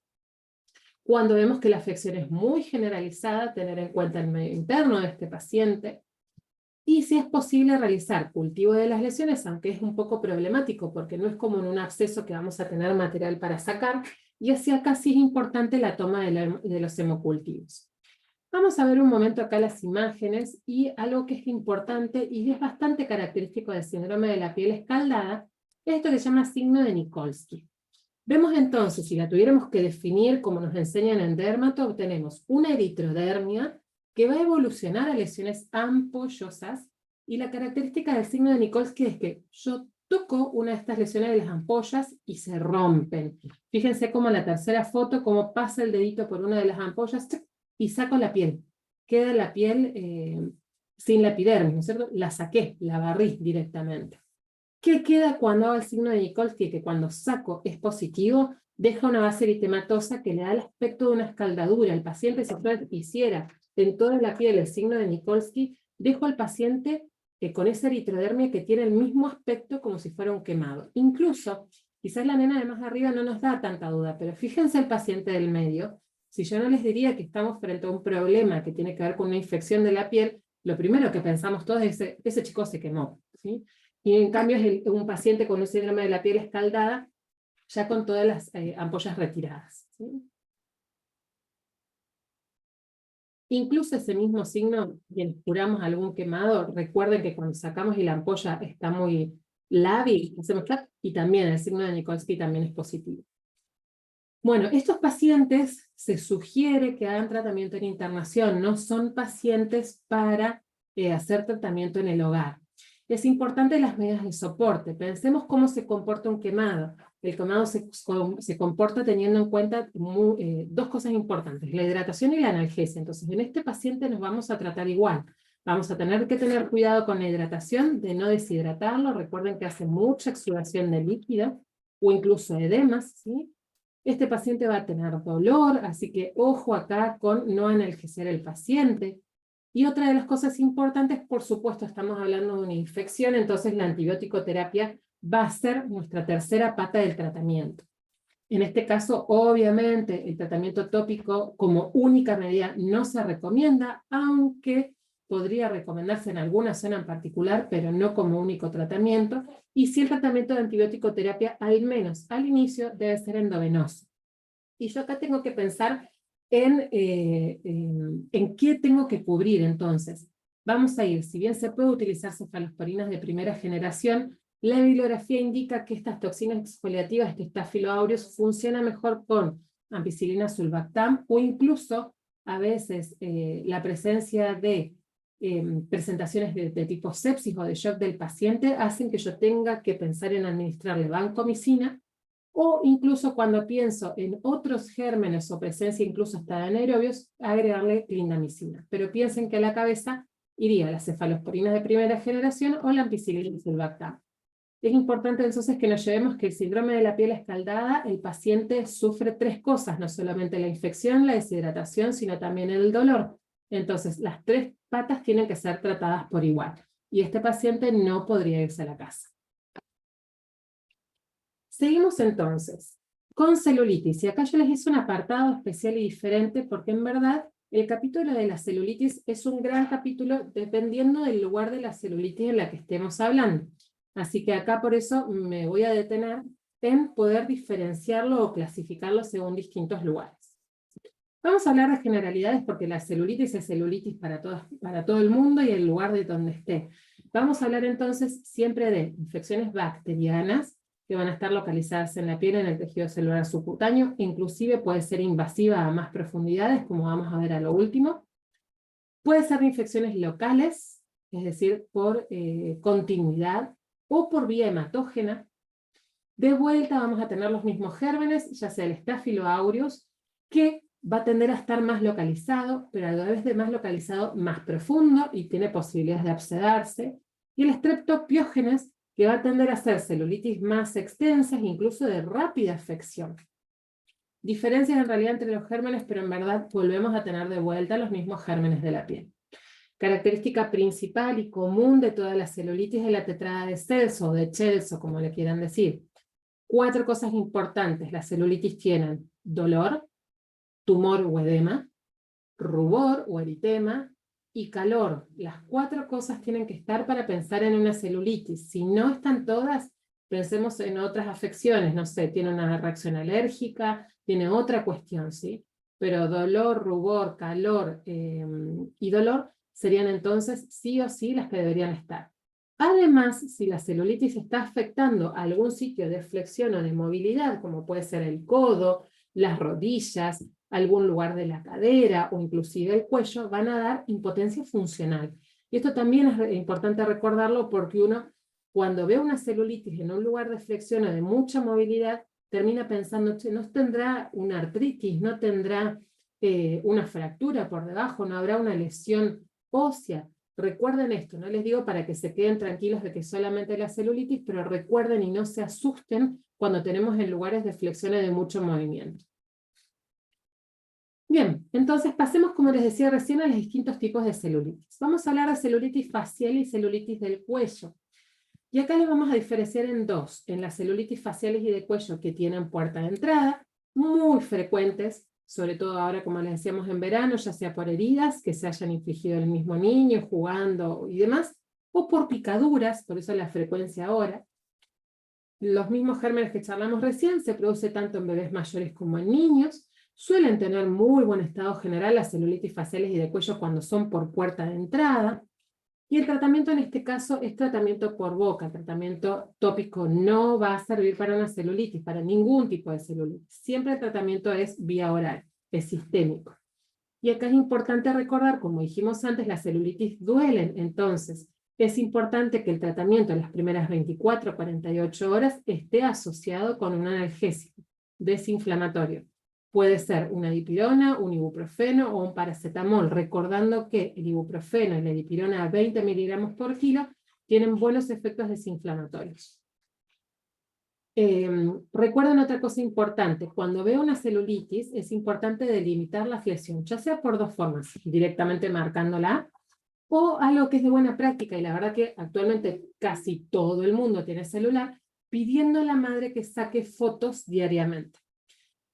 Cuando vemos que la afección es muy generalizada, tener en cuenta el medio interno de este paciente, y si es posible realizar cultivo de las lesiones, aunque es un poco problemático porque no es como en un absceso que vamos a tener material para sacar, y así acá sí es importante la toma de los hemocultivos. Vamos a ver un momento acá las imágenes y algo que es importante y es bastante característico del síndrome de la piel escaldada, es esto que se llama signo de Nikolsky. Vemos entonces, si la tuviéramos que definir como nos enseñan en dermato, obtenemos una eritrodermia que va a evolucionar a lesiones ampollosas, y la característica del signo de Nikolsky es que yo toco una de estas lesiones de las ampollas y se rompen. Fíjense cómo en la tercera foto, cómo pasa el dedito por una de las ampollas y saco la piel. Queda la piel sin la epidermis, ¿no es cierto? La saqué, la barrí directamente. ¿Qué queda cuando hago el signo de Nikolsky? Que cuando saco es positivo, deja una base eritematosa que le da el aspecto de una escaldadura. El paciente, si yo hiciera en toda la piel el signo de Nikolsky, dejo al paciente con esa eritrodermia que tiene el mismo aspecto como si fuera un quemado. Incluso, quizás la nena de más arriba no nos da tanta duda, pero fíjense el paciente del medio. Si yo no les diría que estamos frente a un problema que tiene que ver con una infección de la piel, lo primero que pensamos todos es ese chico se quemó, ¿sí? Y en cambio es un paciente con un síndrome de la piel escaldada, ya con todas las ampollas retiradas, ¿sí? Incluso ese mismo signo, quienes curamos algún quemado, recuerden que cuando sacamos y la ampolla está muy lábil, hacemos clap, y también el signo de Nikolsky también es positivo. Bueno, estos pacientes se sugiere que hagan tratamiento en internación, no son pacientes para hacer tratamiento en el hogar. Es importante las medidas de soporte. Pensemos cómo se comporta un quemado. El quemado se comporta teniendo en cuenta dos cosas importantes, la hidratación y la analgesia. Entonces, en este paciente nos vamos a tratar igual. Vamos a tener que tener cuidado con la hidratación, de no deshidratarlo. Recuerden que hace mucha exudación de líquido, o incluso edemas, ¿sí? Este paciente va a tener dolor, así que ojo acá con no analgecer el paciente. Y otra de las cosas importantes, por supuesto, estamos hablando de una infección, entonces la antibiótico terapia va a ser nuestra tercera pata del tratamiento. En este caso, obviamente, el tratamiento tópico como única medida no se recomienda, aunque podría recomendarse en alguna zona en particular, pero no como único tratamiento, y si el tratamiento de antibiótico terapia, al menos al inicio, debe ser endovenoso. Y yo acá tengo que pensar en qué tengo que cubrir entonces. Vamos a ir, si bien se puede utilizar cefalosporinas de primera generación, la bibliografía indica que estas toxinas exfoliativas, este Staphylo aureus, funciona mejor con ampicilina sulbactam o incluso a veces la presencia de presentaciones de tipo sepsis o de shock del paciente hacen que yo tenga que pensar en administrarle vancomicina, o incluso cuando pienso en otros gérmenes o presencia incluso hasta de anaerobios, agregarle clindamicina. Pero piensen que a la cabeza iría las cefalosporinas de primera generación o la ampicilina y sulbactam. Es importante entonces que nos llevemos que el síndrome de la piel escaldada, el paciente sufre 3 cosas, no solamente la infección, la deshidratación, sino también el dolor. Entonces, las 3 patas tienen que ser tratadas por igual. Y este paciente no podría irse a la casa. Seguimos entonces con celulitis. Y acá yo les hice un apartado especial y diferente porque en verdad el capítulo de la celulitis es un gran capítulo dependiendo del lugar de la celulitis en la que estemos hablando. Así que acá por eso me voy a detener en poder diferenciarlo o clasificarlo según distintos lugares. Vamos a hablar de generalidades porque la celulitis es celulitis para todo el mundo y el lugar de donde esté. Vamos a hablar entonces siempre de infecciones bacterianas que van a estar localizadas en la piel, en el tejido celular subcutáneo, inclusive puede ser invasiva a más profundidades, como vamos a ver a lo último. Puede ser de infecciones locales, es decir, por continuidad, o por vía hematógena. De vuelta vamos a tener los mismos gérmenes, ya sea el Staphylo aureus, que va a tender a estar más localizado, pero a la vez de más localizado, más profundo, y tiene posibilidades de abscedarse. Y el Streptopiógenes, que va a tender a ser celulitis más extensas, incluso de rápida afección. Diferencias en realidad entre los gérmenes, pero en verdad volvemos a tener de vuelta los mismos gérmenes de la piel. Característica principal y común de toda la celulitis es la tetrada de Celso, o de Celso, como le quieran decir. 4 cosas importantes. Las celulitis tienen dolor, tumor o edema, rubor o eritema, y calor. Las 4 cosas tienen que estar para pensar en una celulitis. Si no están todas, pensemos en otras afecciones. No sé, tiene una reacción alérgica, tiene otra cuestión, ¿sí? Pero dolor, rubor, calor y dolor serían entonces sí o sí las que deberían estar. Además, si la celulitis está afectando a algún sitio de flexión o de movilidad, como puede ser el codo, las rodillas, algún lugar de la cadera o inclusive el cuello, van a dar impotencia funcional. Y esto también es importante recordarlo porque uno, cuando ve una celulitis en un lugar de flexión o de mucha movilidad, termina pensando, che, no tendrá una artritis, no tendrá una fractura por debajo, no habrá una lesión ósea. Recuerden esto, no les digo para que se queden tranquilos de que solamente la celulitis, pero recuerden y no se asusten cuando tenemos en lugares de flexión y de mucho movimiento. Bien, entonces pasemos, como les decía recién, a los distintos tipos de celulitis. Vamos a hablar de celulitis facial y celulitis del cuello. Y acá les vamos a diferenciar en 2, en las celulitis faciales y de cuello que tienen puerta de entrada, muy frecuentes, sobre todo ahora como les decíamos en verano, ya sea por heridas que se hayan infligido el mismo niño, jugando y demás, o por picaduras, por eso la frecuencia ahora. Los mismos gérmenes que charlamos recién se produce tanto en bebés mayores como en niños, suelen tener muy buen estado general las celulitis faciales y de cuello cuando son por puerta de entrada, y el tratamiento en este caso es tratamiento por boca. El tratamiento tópico no va a servir para una celulitis, para ningún tipo de celulitis. Siempre el tratamiento es vía oral, es sistémico. Y acá es importante recordar, como dijimos antes, las celulitis duelen, entonces es importante que el tratamiento en las primeras 24 o 48 horas esté asociado con un analgésico desinflamatorio. Puede ser una dipirona, un ibuprofeno o un paracetamol, recordando que el ibuprofeno y la dipirona a 20 miligramos por kilo tienen buenos efectos desinflamatorios. Recuerden otra cosa importante, cuando veo una celulitis es importante delimitar la flexión, ya sea por 2 formas, directamente marcándola, o algo que es de buena práctica, y la verdad que actualmente casi todo el mundo tiene celular, pidiendo a la madre que saque fotos diariamente.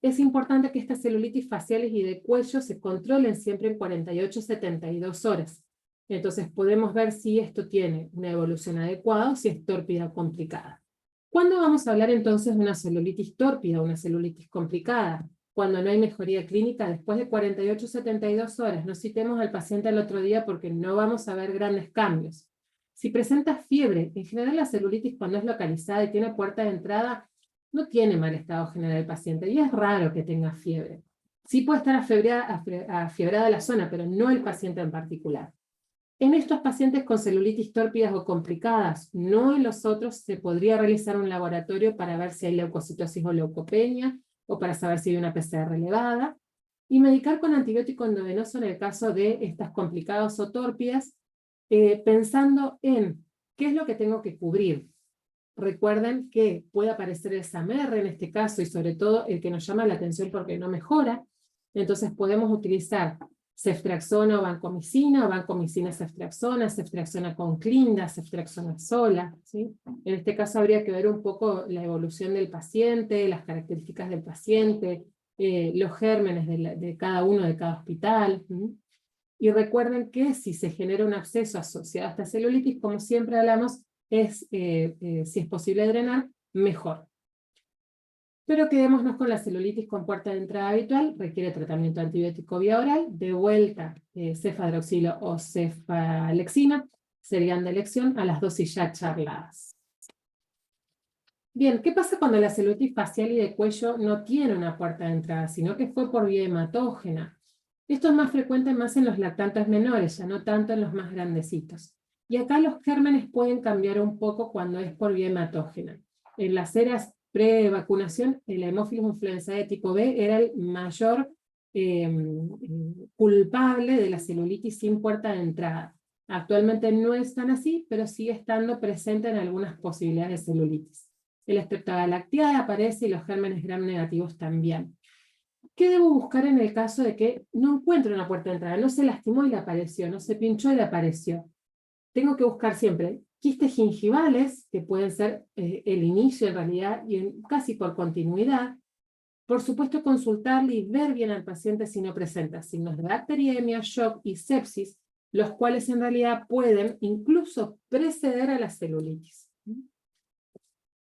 Es importante que estas celulitis faciales y de cuello se controlen siempre en 48-72 horas. Entonces podemos ver si esto tiene una evolución adecuada o si es tórpida o complicada. ¿Cuándo vamos a hablar entonces de una celulitis tórpida o una celulitis complicada? Cuando no hay mejoría clínica después de 48-72 horas. No citemos al paciente al otro día porque no vamos a ver grandes cambios. Si presenta fiebre, en general la celulitis cuando es localizada y tiene puerta de entrada, no tiene mal estado general el paciente y es raro que tenga fiebre. Sí puede estar afiebrada la zona, pero no el paciente en particular. En estos pacientes con celulitis tórpidas o complicadas, no en los otros, se podría realizar un laboratorio para ver si hay leucocitosis o leucopenia, o para saber si hay una PCR elevada, y medicar con antibiótico endovenoso en el caso de estas complicadas o tórpidas, pensando en qué es lo que tengo que cubrir. Recuerden que puede aparecer el SAMR en este caso, y sobre todo el que nos llama la atención porque no mejora. Entonces podemos utilizar ceftriaxona o vancomicina ceftriaxona con clinda, ceftriaxona sola, ¿sí? En este caso habría que ver un poco la evolución del paciente, las características del paciente, los gérmenes de cada uno de cada hospital. ¿Sí? Y recuerden que si se genera un absceso asociado a esta celulitis, como siempre hablamos, si es posible drenar, mejor. Pero quedémonos con la celulitis con puerta de entrada habitual, requiere tratamiento antibiótico vía oral, de vuelta cefadroxilo o cefalexina, serían de elección a las dosis ya charladas. Bien, ¿qué pasa cuando la celulitis facial y de cuello no tiene una puerta de entrada, sino que fue por vía hematógena? Esto es más frecuente más en los lactantes menores, ya no tanto en los más grandecitos. Y acá los gérmenes pueden cambiar un poco cuando es por vía hematógena. En las eras pre-vacunación, el Haemophilus influenzae tipo B era el mayor culpable de la celulitis sin puerta de entrada. Actualmente no es tan así, pero sigue estando presente en algunas posibilidades de celulitis. El Streptogalactiae aparece y los gérmenes gram negativos también. ¿Qué debo buscar en el caso de que no encuentro una puerta de entrada? No se lastimó y le apareció, no se pinchó y le apareció. Tengo que buscar siempre quistes gingivales, que pueden ser el inicio en realidad, y casi por continuidad. Por supuesto, consultarle y ver bien al paciente si no presenta signos de bacteriemia, shock y sepsis, los cuales en realidad pueden incluso preceder a la celulitis.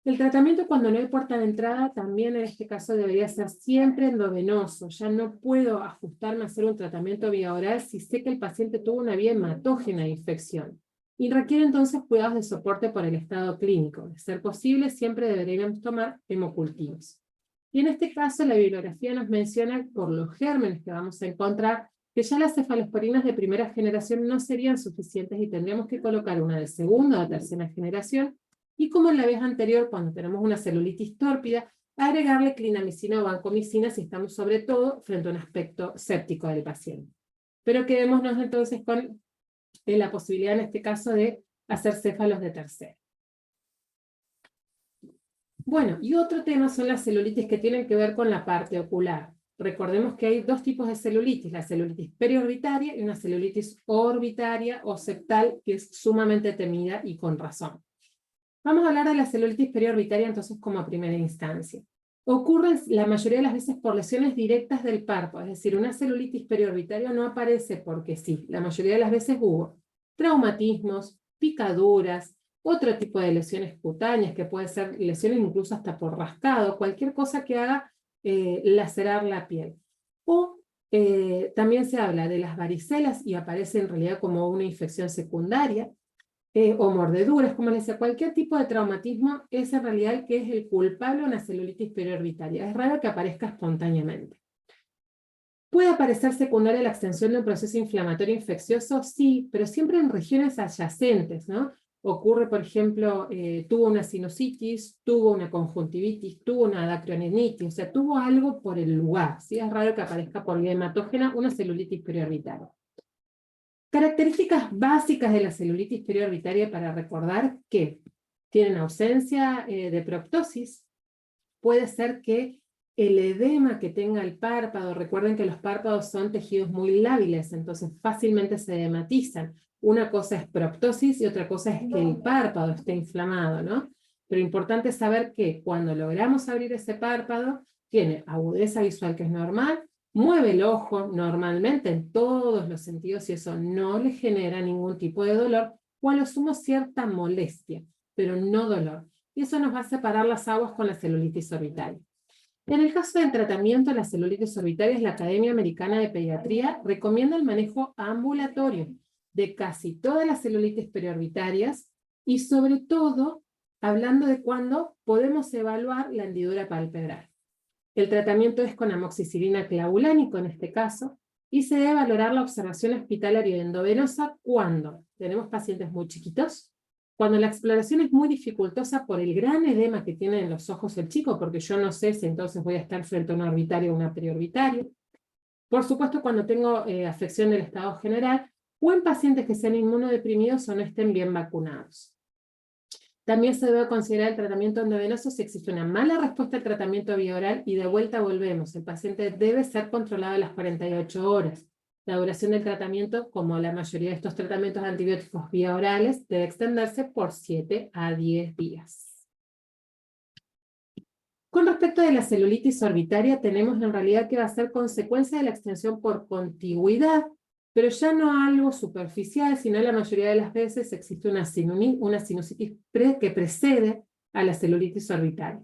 El tratamiento cuando no hay puerta de entrada también en este caso debería ser siempre endovenoso. Ya no puedo ajustarme a hacer un tratamiento vía oral si sé que el paciente tuvo una vía hematógena de infección. Y requiere entonces cuidados de soporte por el estado clínico. De ser posible, siempre deberíamos tomar hemocultivos. Y en este caso la bibliografía nos menciona por los gérmenes que vamos a encontrar que ya las cefalosporinas de primera generación no serían suficientes y tendríamos que colocar una de segunda o tercera generación. Y como en la vez anterior, cuando tenemos una celulitis tórpida, agregarle clindamicina o vancomicina si estamos sobre todo frente a un aspecto séptico del paciente. Pero quedémonos entonces con la posibilidad en este caso de hacer céfalos de tercera. Bueno, y otro tema son las celulitis que tienen que ver con la parte ocular. Recordemos que hay dos tipos de celulitis, la celulitis periorbitaria y una celulitis orbitaria o septal, que es sumamente temida y con razón. Vamos a hablar de la celulitis periorbitaria entonces como primera instancia. Ocurren la mayoría de las veces por lesiones directas del párpado, es decir, una celulitis periorbitaria no aparece porque sí, la mayoría de las veces hubo traumatismos, picaduras, otro tipo de lesiones cutáneas, que puede ser lesiones incluso hasta por rascado, cualquier cosa que haga lacerar la piel. O también se habla de las varicelas y aparece en realidad como una infección secundaria, o mordeduras, como les decía, cualquier tipo de traumatismo es en realidad el que es el culpable de una celulitis periorbitaria. Es raro que aparezca espontáneamente. ¿Puede aparecer secundaria la extensión de un proceso inflamatorio infeccioso? Sí, pero siempre en regiones adyacentes, ¿no? Ocurre, por ejemplo, tuvo una sinusitis, tuvo una conjuntivitis, tuvo una dacronitis, o sea, tuvo algo por el lugar, ¿sí? Es raro que aparezca por vía hematógena una celulitis periorbitaria. Características básicas de la celulitis periorbitaria para recordar que tienen ausencia de proptosis, puede ser que el edema que tenga el párpado, recuerden que los párpados son tejidos muy lábiles, entonces fácilmente se edematizan. Una cosa es proptosis y otra cosa es que el párpado esté inflamado, ¿no? Pero importante saber que cuando logramos abrir ese párpado, tiene agudeza visual que es normal, mueve el ojo normalmente en todos los sentidos y eso no le genera ningún tipo de dolor, o a lo sumo cierta molestia, pero no dolor. Y eso nos va a separar las aguas con la celulitis orbitaria. En el caso del tratamiento de la celulitis orbitaria, la Academia Americana de Pediatría recomienda el manejo ambulatorio de casi todas las celulitis periorbitarias y sobre todo hablando de cuándo podemos evaluar la hendidura palpebral. El tratamiento es con amoxicilina clavulánico en este caso, Y se debe valorar la observación hospitalaria endovenosa cuando tenemos pacientes muy chiquitos, cuando la exploración es muy dificultosa por el gran edema que tiene en los ojos el chico, porque yo no sé si entonces voy a estar frente a un orbitario o una periorbitario. Por supuesto, cuando tengo afección del estado general, o en pacientes que sean inmunodeprimidos o no estén bien vacunados. También se debe considerar el tratamiento endovenoso si existe una mala respuesta al tratamiento vía oral y de vuelta volvemos. El paciente debe ser controlado a las 48 horas. La duración del tratamiento, como la mayoría de estos tratamientos antibióticos vía orales, debe extenderse por 7 a 10 días. Con respecto de la celulitis orbitaria, tenemos en realidad que va a ser consecuencia de la extensión por contigüidad, pero ya no algo superficial, sino la mayoría de las veces existe una sinusitis que precede a la celulitis orbitaria.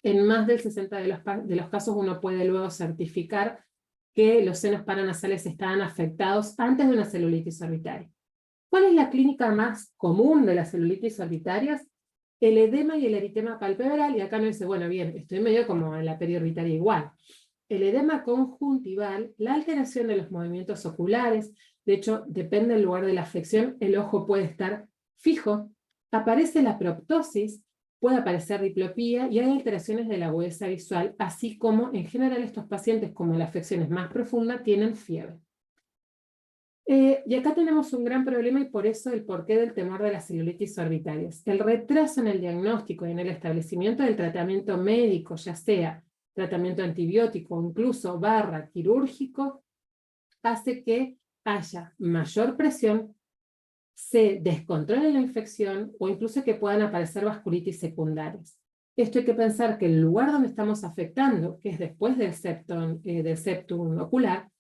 En más del 60% de los casos uno puede luego certificar que los senos paranasales estaban afectados antes de una celulitis orbitaria. ¿Cuál es la clínica más común de las celulitis orbitarias? El edema y el eritema palpebral, y acá no dice, bueno, bien, estoy medio como en la periorbitaria igual. El edema conjuntival, la alteración de los movimientos oculares, de hecho, depende del lugar de la afección, el ojo puede estar fijo, aparece la proptosis, puede aparecer diplopía y hay alteraciones de la agudeza visual, así como en general estos pacientes, como la afección es más profunda, tienen fiebre. Y acá tenemos un gran problema y por eso el porqué del temor de las celulitis orbitarias. El retraso en el diagnóstico y en el establecimiento del tratamiento médico, ya sea tratamiento antibiótico o incluso quirúrgico, hace que haya mayor presión, se descontrole la infección o incluso que puedan aparecer vasculitis secundarias. Esto hay que pensar que el lugar donde estamos afectando, que es después del septum ocular,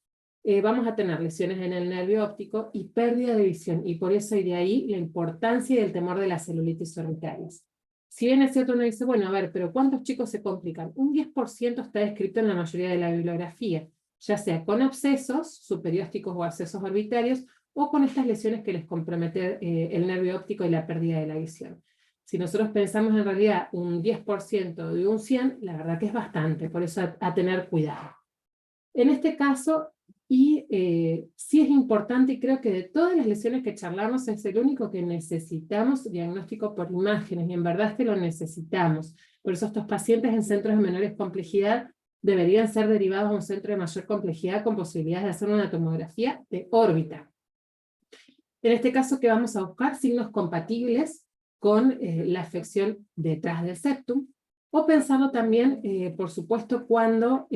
vamos a tener lesiones en el nervio óptico y pérdida de visión, y por eso y de ahí la importancia y el temor de las celulitis orbitarias. Si bien es cierto, uno dice, bueno, a ver, pero ¿cuántos chicos se complican? Un 10% está descrito en la mayoría de la bibliografía, ya sea con abscesos, superiósticos o abscesos orbitarios, o con estas lesiones que les comprometen el nervio óptico y la pérdida de la visión. Si nosotros pensamos en realidad un 10% de un 100, la verdad que es bastante, por eso a tener cuidado. En este caso, sí es importante, y creo que de todas las lesiones que charlamos es el único que necesitamos diagnóstico por imágenes, y en verdad es que lo necesitamos. Por eso estos pacientes en centros de menores complejidad deberían ser derivados a un centro de mayor complejidad con posibilidades de hacer una tomografía de órbita. En este caso, ¿qué vamos a buscar? Signos compatibles con la afección detrás del septum, o pensando también, por supuesto, cuando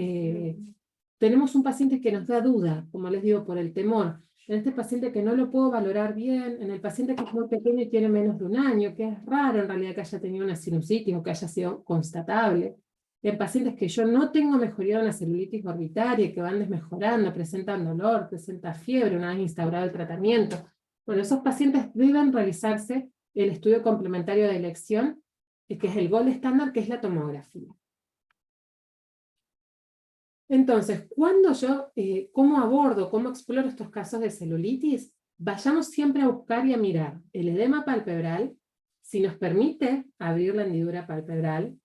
tenemos un paciente que nos da duda, como les digo, por el temor, en este paciente que no lo puedo valorar bien, en el paciente que es muy pequeño y tiene menos de un año, que es raro en realidad que haya tenido una sinusitis o que haya sido constatable, en pacientes que yo no tengo mejoría de una celulitis orbitaria, que van desmejorando, presentan dolor, presentan fiebre una vez instaurado el tratamiento. Bueno, esos pacientes deben realizarse el estudio complementario de elección, que es el gold estándar, que es la tomografía. Entonces, cuando yo, ¿cómo abordo, cómo exploro estos casos de celulitis? Vayamos siempre a buscar y a mirar el edema palpebral, si nos permite abrir la hendidura palpebral.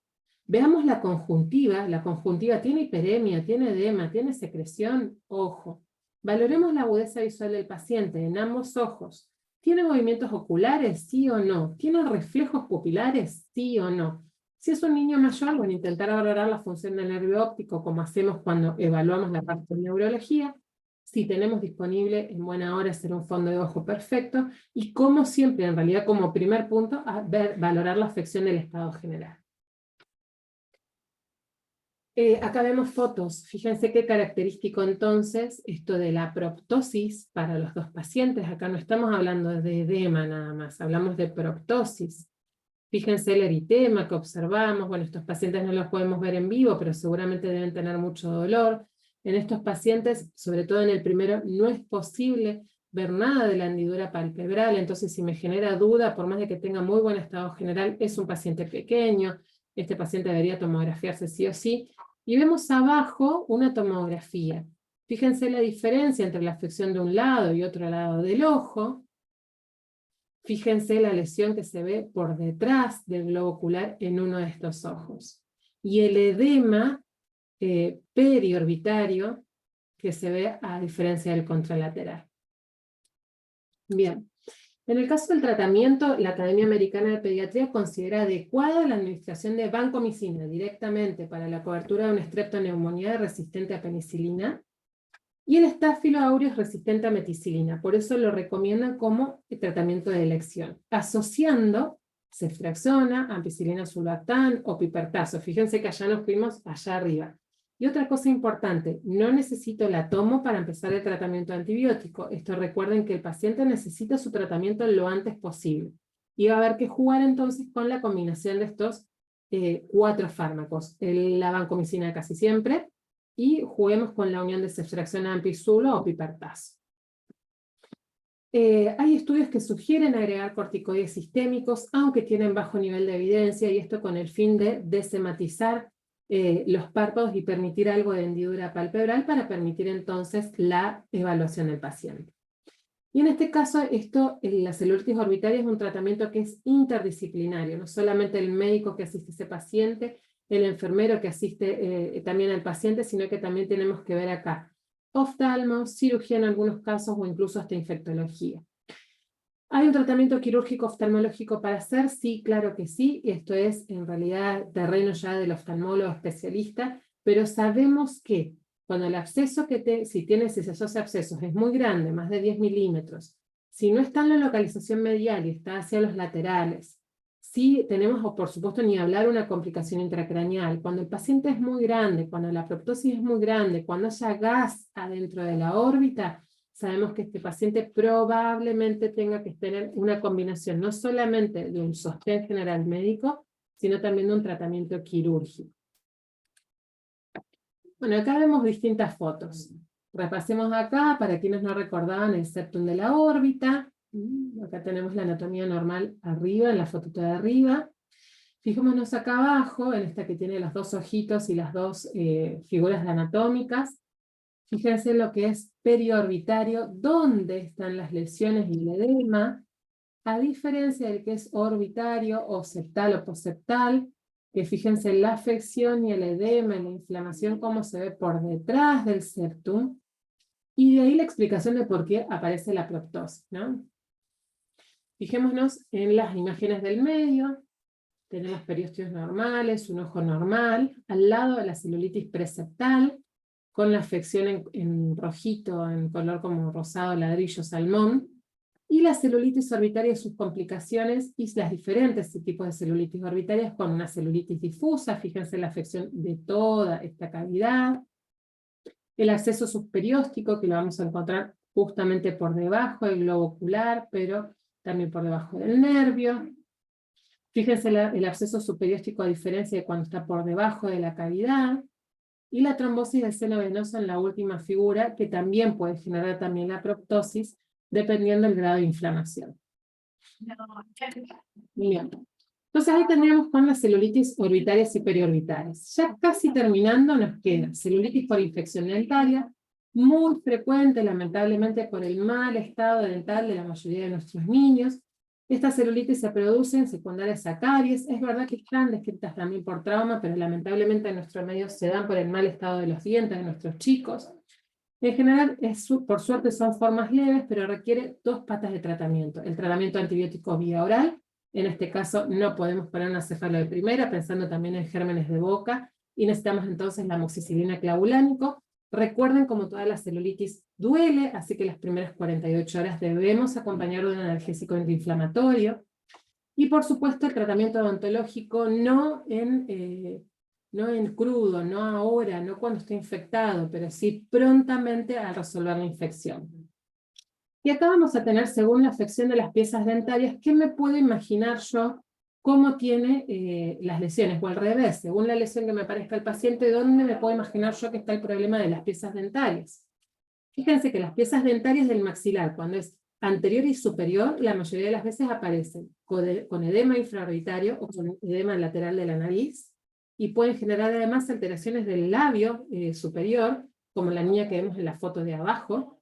Veamos la conjuntiva tiene hiperemia, tiene edema, tiene secreción, ojo. Valoremos la agudeza visual del paciente en ambos ojos. ¿Tiene movimientos oculares? Sí o no. ¿Tiene reflejos pupilares? Sí o no. Si es un niño mayor, bueno, intentar valorar la función del nervio óptico como hacemos cuando evaluamos la parte de neurología, si tenemos disponible en buena hora hacer un fondo de ojo perfecto, y como siempre, en realidad como primer punto, valorar la afección del estado general. Acá vemos fotos, fíjense qué característico entonces esto de la proptosis para los dos pacientes. Acá no estamos hablando de edema nada más, hablamos de proptosis. Fíjense el eritema que observamos, bueno, estos pacientes no los podemos ver en vivo, pero seguramente deben tener mucho dolor. En estos pacientes, sobre todo en el primero, no es posible ver nada de la hendidura palpebral, entonces si me genera duda, por más de que tenga muy buen estado general, es un paciente pequeño, este paciente debería tomografiarse sí o sí. Y vemos abajo una tomografía. Fíjense la diferencia entre la afección de un lado y otro lado del ojo. Fíjense la lesión que se ve por detrás del globo ocular en uno de estos ojos. Y el edema periorbitario, que se ve a diferencia del contralateral. Bien. En el caso del tratamiento, la Academia Americana de Pediatría considera adecuada la administración de vancomicina directamente para la cobertura de una streptoneumonía resistente a penicilina, y el Staphylo aureus resistente a meticilina. Por eso lo recomiendan como tratamiento de elección, asociando ceftriaxona, ampicilina sulbactam o pipertazo. Fíjense que allá nos fuimos allá arriba. Y otra cosa importante, no necesito la tomo para empezar el tratamiento antibiótico. Esto recuerden que el paciente necesita su tratamiento lo antes posible. Y va a haber que jugar entonces con la combinación de estos 4 fármacos. La vancomicina casi siempre, y juguemos con la unión de ceftriaxona, ampicilo o pipertazo. Hay estudios que sugieren agregar corticoides sistémicos, aunque tienen bajo nivel de evidencia, y esto con el fin de desematizar los párpados y permitir algo de hendidura palpebral para permitir entonces la evaluación del paciente. Y en este caso, la celulitis orbitaria es un tratamiento que es interdisciplinario, no solamente el médico que asiste a ese paciente, el enfermero que asiste también al paciente, sino que también tenemos que ver acá oftalmo, cirugía en algunos casos o incluso hasta infectología. ¿Hay un tratamiento quirúrgico oftalmológico para hacer? Sí, claro que sí, y esto es en realidad terreno ya del oftalmólogo especialista, pero sabemos que cuando el absceso si se asocia abscesos es muy grande, más de 10 milímetros, si no está en la localización medial y está hacia los laterales, si tenemos, o por supuesto ni hablar, una complicación intracraneal, cuando el paciente es muy grande, cuando la proptosis es muy grande, cuando haya gas adentro de la órbita, sabemos que este paciente probablemente tenga que tener una combinación no solamente de un sostén general médico, sino también de un tratamiento quirúrgico. Bueno, acá vemos distintas fotos. Repasemos acá, para quienes no recordaban, el septum de la órbita. Acá tenemos la anatomía normal arriba, en la fotito de arriba. Fijémonos acá abajo, en esta que tiene los 2 ojitos y las 2 figuras anatómicas. Fíjense lo que es periorbitario, dónde están las lesiones y el edema, a diferencia del que es orbitario o septal o postseptal, que fíjense la afección y el edema y la inflamación cómo se ve por detrás del septum, y de ahí la explicación de por qué aparece la proptosis, ¿no? Fijémonos en las imágenes del medio, tenemos periostios normales, un ojo normal, al lado de la celulitis preseptal, con la afección en rojito, en color como rosado, ladrillo, salmón, y la celulitis orbitaria y sus complicaciones, y las diferentes tipos de celulitis orbitarias, con una celulitis difusa, fíjense la afección de toda esta cavidad, el acceso subperióstico, que lo vamos a encontrar justamente por debajo del globo ocular, pero también por debajo del nervio. Fíjense el absceso subperióstico a diferencia de cuando está por debajo de la cavidad, y la trombosis del seno venoso en la última figura, que también puede generar también la proptosis, dependiendo del grado de inflamación. Bien. Entonces ahí tendríamos con las celulitis orbitarias y periorbitarias. Ya casi terminando nos queda celulitis por infección dentaria, muy frecuente lamentablemente por el mal estado dental de la mayoría de nuestros niños. Estas celulitis se producen secundarias a caries. Es verdad que están descritas también por trauma, pero lamentablemente en nuestro medio se dan por el mal estado de los dientes de nuestros chicos. En general, por suerte son formas leves, pero requiere 2 patas de tratamiento. El tratamiento antibiótico vía oral, en este caso no podemos poner una cefalo de primera, pensando también en gérmenes de boca, y necesitamos entonces la amoxicilina clavulánico. Recuerden, como toda la celulitis duele, así que las primeras 48 horas debemos acompañarlo de un analgésico antiinflamatorio. Y por supuesto el tratamiento odontológico no en crudo, no ahora, no cuando esté infectado, pero sí prontamente al resolver la infección. Y acá vamos a tener, según la afección de las piezas dentarias, ¿qué me puedo imaginar yo cómo tiene las lesiones? O al revés, según la lesión que me aparezca el paciente, ¿dónde me puedo imaginar yo que está el problema de las piezas dentarias? Fíjense que las piezas dentarias del maxilar, cuando es anterior y superior, la mayoría de las veces aparecen con edema infraorbitario o con edema lateral de la nariz, y pueden generar además alteraciones del labio superior, como la niña que vemos en la foto de abajo.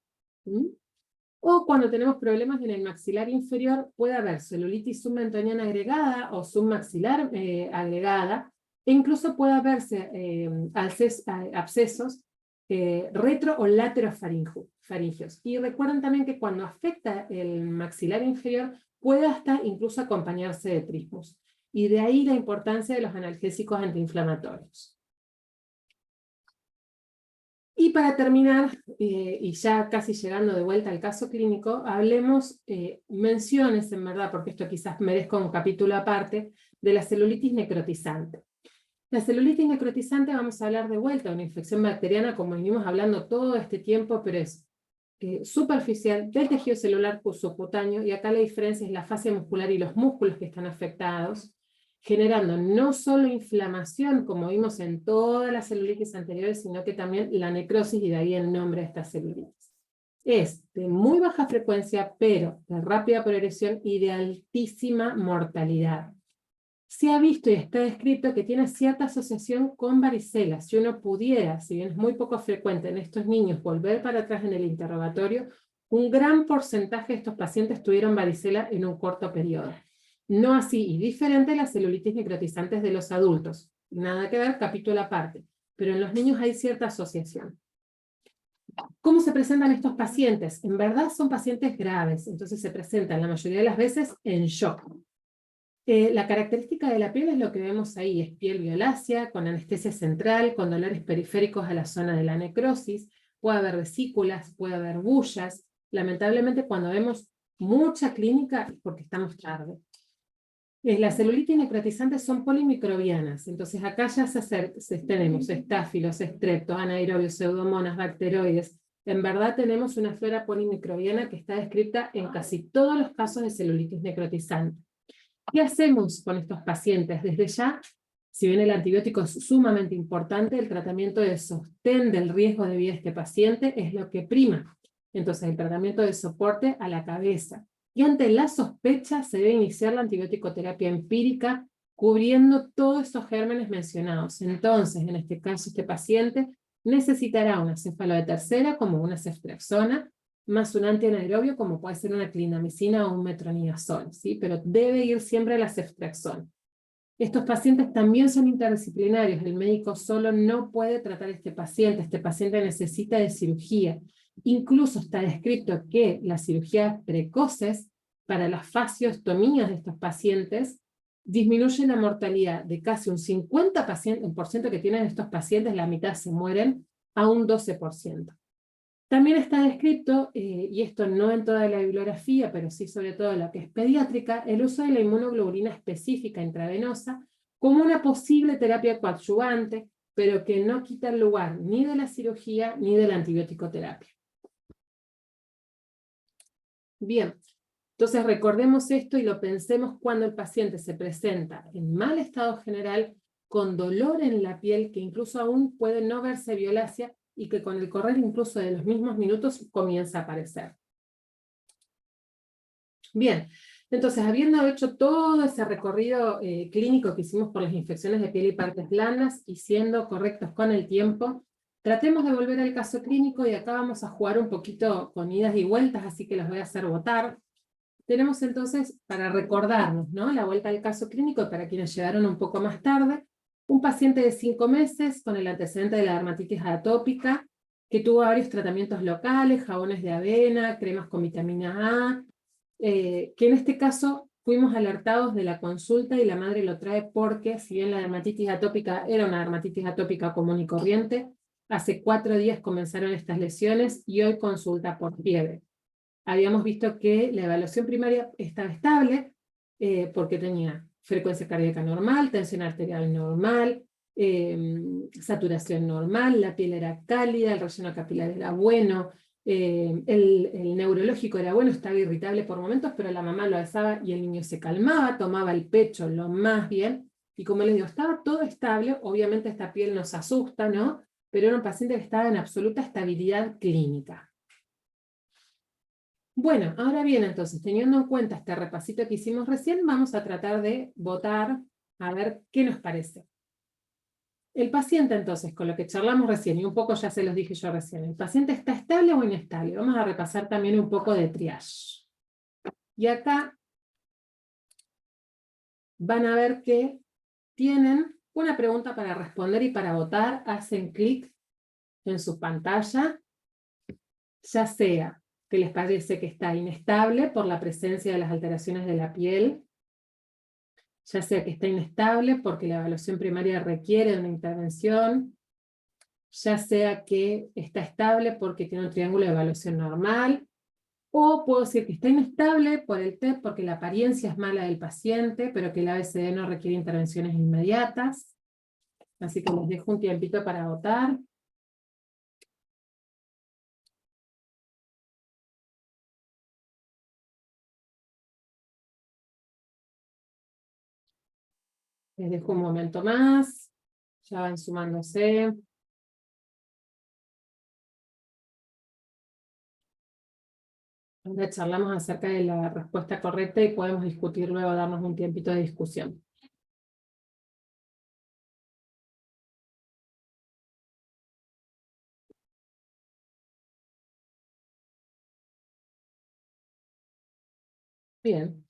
O cuando tenemos problemas en el maxilar inferior, puede haber celulitis submentoniana agregada o submaxilar agregada, e incluso puede haberse abscesos retro o laterofaringeos. Y recuerden también que cuando afecta el maxilar inferior, puede hasta incluso acompañarse de trismus. Y de ahí la importancia de los analgésicos antiinflamatorios. Y para terminar, y ya casi llegando de vuelta al caso clínico, hablemos, menciones en verdad, porque esto quizás merezca un capítulo aparte, de la celulitis necrotizante. La celulitis necrotizante vamos a hablar de vuelta de una infección bacteriana, como venimos hablando todo este tiempo, pero es superficial del tejido celular subcutáneo, y acá la diferencia es la fascia muscular y los músculos que están afectados, generando no solo inflamación, como vimos en todas las celulitis anteriores, sino que también la necrosis, y de ahí el nombre de esta celulitis. Es de muy baja frecuencia, pero de rápida progresión y de altísima mortalidad. Se ha visto y está descrito que tiene cierta asociación con varicela. Si uno pudiera, si bien es muy poco frecuente en estos niños, volver para atrás en el interrogatorio, un gran porcentaje de estos pacientes tuvieron varicela en un corto periodo. No así, y diferente las celulitis necrotizantes de los adultos. Nada que ver, capítulo aparte. Pero en los niños hay cierta asociación. ¿Cómo se presentan estos pacientes? En verdad son pacientes graves, entonces se presentan la mayoría de las veces en shock. La característica de la piel es lo que vemos ahí, es piel violácea, con anestesia central, con dolores periféricos a la zona de la necrosis, puede haber vesículas, puede haber bullas. Lamentablemente cuando vemos mucha clínica es porque estamos tarde. Las celulitis necrotizantes son polimicrobianas, entonces acá ya tenemos estáfilos, estreptos, anaerobios, pseudomonas, bacteroides. En verdad tenemos una flora polimicrobiana que está descrita en casi todos los casos de celulitis necrotizante. ¿Qué hacemos con estos pacientes? Desde ya, si bien el antibiótico es sumamente importante, el tratamiento de sostén del riesgo de vida de este paciente es lo que prima. Entonces, el tratamiento de soporte a la cabeza. Y ante la sospecha se debe iniciar la antibioticoterapia empírica, cubriendo todos estos gérmenes mencionados. Entonces, en este caso, este paciente necesitará una cefalo de tercera, como una ceftriaxona, más un antianaerobio como puede ser una clindamicina o un metronidazol, ¿sí? Pero debe ir siempre a la ceftriaxona. Estos pacientes también son interdisciplinarios, el médico solo no puede tratar a este paciente necesita de cirugía. Incluso está descrito que las cirugías precoces para las fasciostomías de estos pacientes disminuyen la mortalidad de casi un 50% que tienen estos pacientes, la mitad se mueren, a un 12%. También está descrito, y esto no en toda la bibliografía, pero sí sobre todo en la que es pediátrica, el uso de la inmunoglobulina específica intravenosa como una posible terapia coadyuvante, pero que no quita el lugar ni de la cirugía ni de la antibiótico-terapia. Bien, entonces recordemos esto y lo pensemos cuando el paciente se presenta en mal estado general, con dolor en la piel, que incluso aún puede no verse violácea, y que con el correr incluso de los mismos minutos comienza a aparecer. Bien, entonces habiendo hecho todo ese recorrido clínico que hicimos por las infecciones de piel y partes blandas, y siendo correctos con el tiempo, tratemos de volver al caso clínico, y acá vamos a jugar un poquito con idas y vueltas, así que los voy a hacer votar. Tenemos entonces, para recordarnos, ¿no?, la vuelta al caso clínico, para quienes llegaron un poco más tarde, un paciente de 5 meses con el antecedente de la dermatitis atópica, que tuvo varios tratamientos locales, jabones de avena, cremas con vitamina A, que en este caso fuimos alertados de la consulta y la madre lo trae porque, si bien la dermatitis atópica era una dermatitis atópica común y corriente, hace 4 días comenzaron estas lesiones y hoy consulta por fiebre. Habíamos visto que la evaluación primaria estaba estable, porque tenía frecuencia cardíaca normal, tensión arterial normal, saturación normal, la piel era cálida, el relleno capilar era bueno, el neurológico era bueno, estaba irritable por momentos, pero la mamá lo alzaba y el niño se calmaba, tomaba el pecho lo más bien, y como les digo, estaba todo estable. Obviamente esta piel nos asusta, ¿no? Pero era un paciente que estaba en absoluta estabilidad clínica. Bueno, ahora bien, entonces, teniendo en cuenta este repasito que hicimos recién, vamos a tratar de votar a ver qué nos parece. El paciente, entonces, con lo que charlamos recién, y un poco ya se los dije yo recién, ¿el paciente está estable o inestable? Vamos a repasar también un poco de triage. Y acá van a ver que tienen una pregunta para responder y para votar, hacen clic en su pantalla, ya sea que les parece que está inestable por la presencia de las alteraciones de la piel, ya sea que está inestable porque la evaluación primaria requiere de una intervención, ya sea que está estable porque tiene un triángulo de evaluación normal, o puedo decir que está inestable por el TEP porque la apariencia es mala del paciente, pero que el ABCD no requiere intervenciones inmediatas. Así que les dejo un tiempito para votar. Les dejo un momento más. Ya van sumándose. Ahora charlamos acerca de la respuesta correcta y podemos discutir luego, darnos un tiempito de discusión. Bien.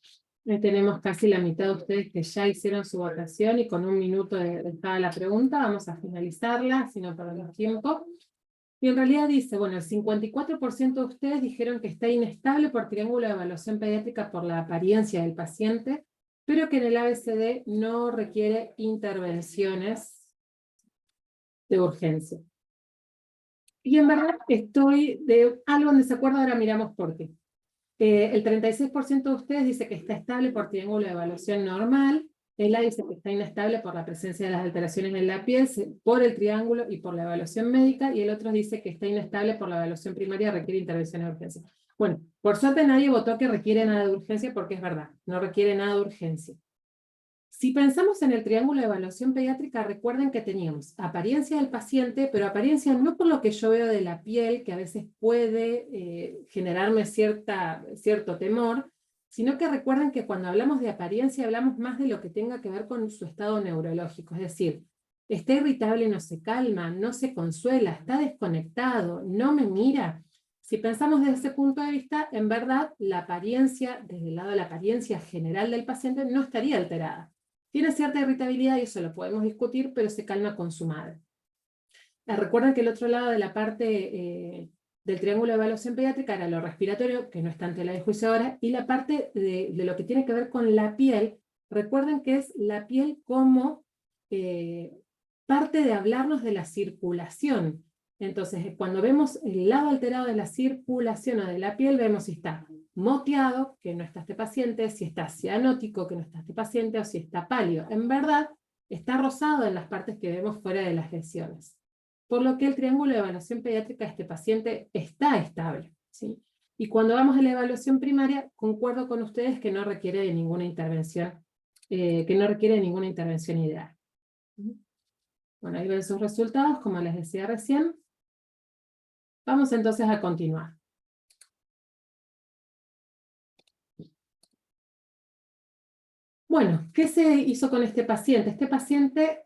Tenemos casi la mitad de ustedes que ya hicieron su votación y con un minuto de cada la pregunta vamos a finalizarla, si no perdemos tiempo. Y en realidad dice, bueno, el 54% de ustedes dijeron que está inestable por triángulo de evaluación pediátrica por la apariencia del paciente, pero que en el ABCD no requiere intervenciones de urgencia. Y en verdad estoy de algo en desacuerdo, ahora miramos por qué. El 36% de ustedes dice que está estable por triángulo de evaluación normal, ella dice que está inestable por la presencia de las alteraciones en la piel, por el triángulo y por la evaluación médica, y el otro dice que está inestable por la evaluación primaria, requiere intervención de urgencia. Bueno, por suerte nadie votó que requiere nada de urgencia porque es verdad, no requiere nada de urgencia. Si pensamos en el triángulo de evaluación pediátrica, recuerden que teníamos apariencia del paciente, pero apariencia no por lo que yo veo de la piel, que a veces puede generarme cierto temor, sino que recuerden que cuando hablamos de apariencia hablamos más de lo que tenga que ver con su estado neurológico, es decir, está irritable, no se calma, no se consuela, está desconectado, no me mira. Si pensamos desde ese punto de vista, en verdad la apariencia, desde el lado de la apariencia general del paciente, no estaría alterada. Tiene cierta irritabilidad y eso lo podemos discutir, pero se calma con su madre. Recuerden que el otro lado de la parte del triángulo de evaluación pediátrica era lo respiratorio, que no está en tela de juicio ahora, y la parte de lo que tiene que ver con la piel. Recuerden que es la piel como parte de hablarnos de la circulación. Entonces, cuando vemos el lado alterado de la circulación o de la piel, vemos si está moteado, que no está este paciente, si está cianótico, que no está este paciente, o si está pálido. En verdad, está rosado en las partes que vemos fuera de las lesiones. Por lo que el triángulo de evaluación pediátrica de este paciente está estable, ¿sí? Y cuando vamos a la evaluación primaria, concuerdo con ustedes que no requiere de ninguna intervención, ideal. Bueno, ahí ven sus resultados, como les decía recién. Vamos entonces a continuar. Bueno, ¿qué se hizo con este paciente? Este paciente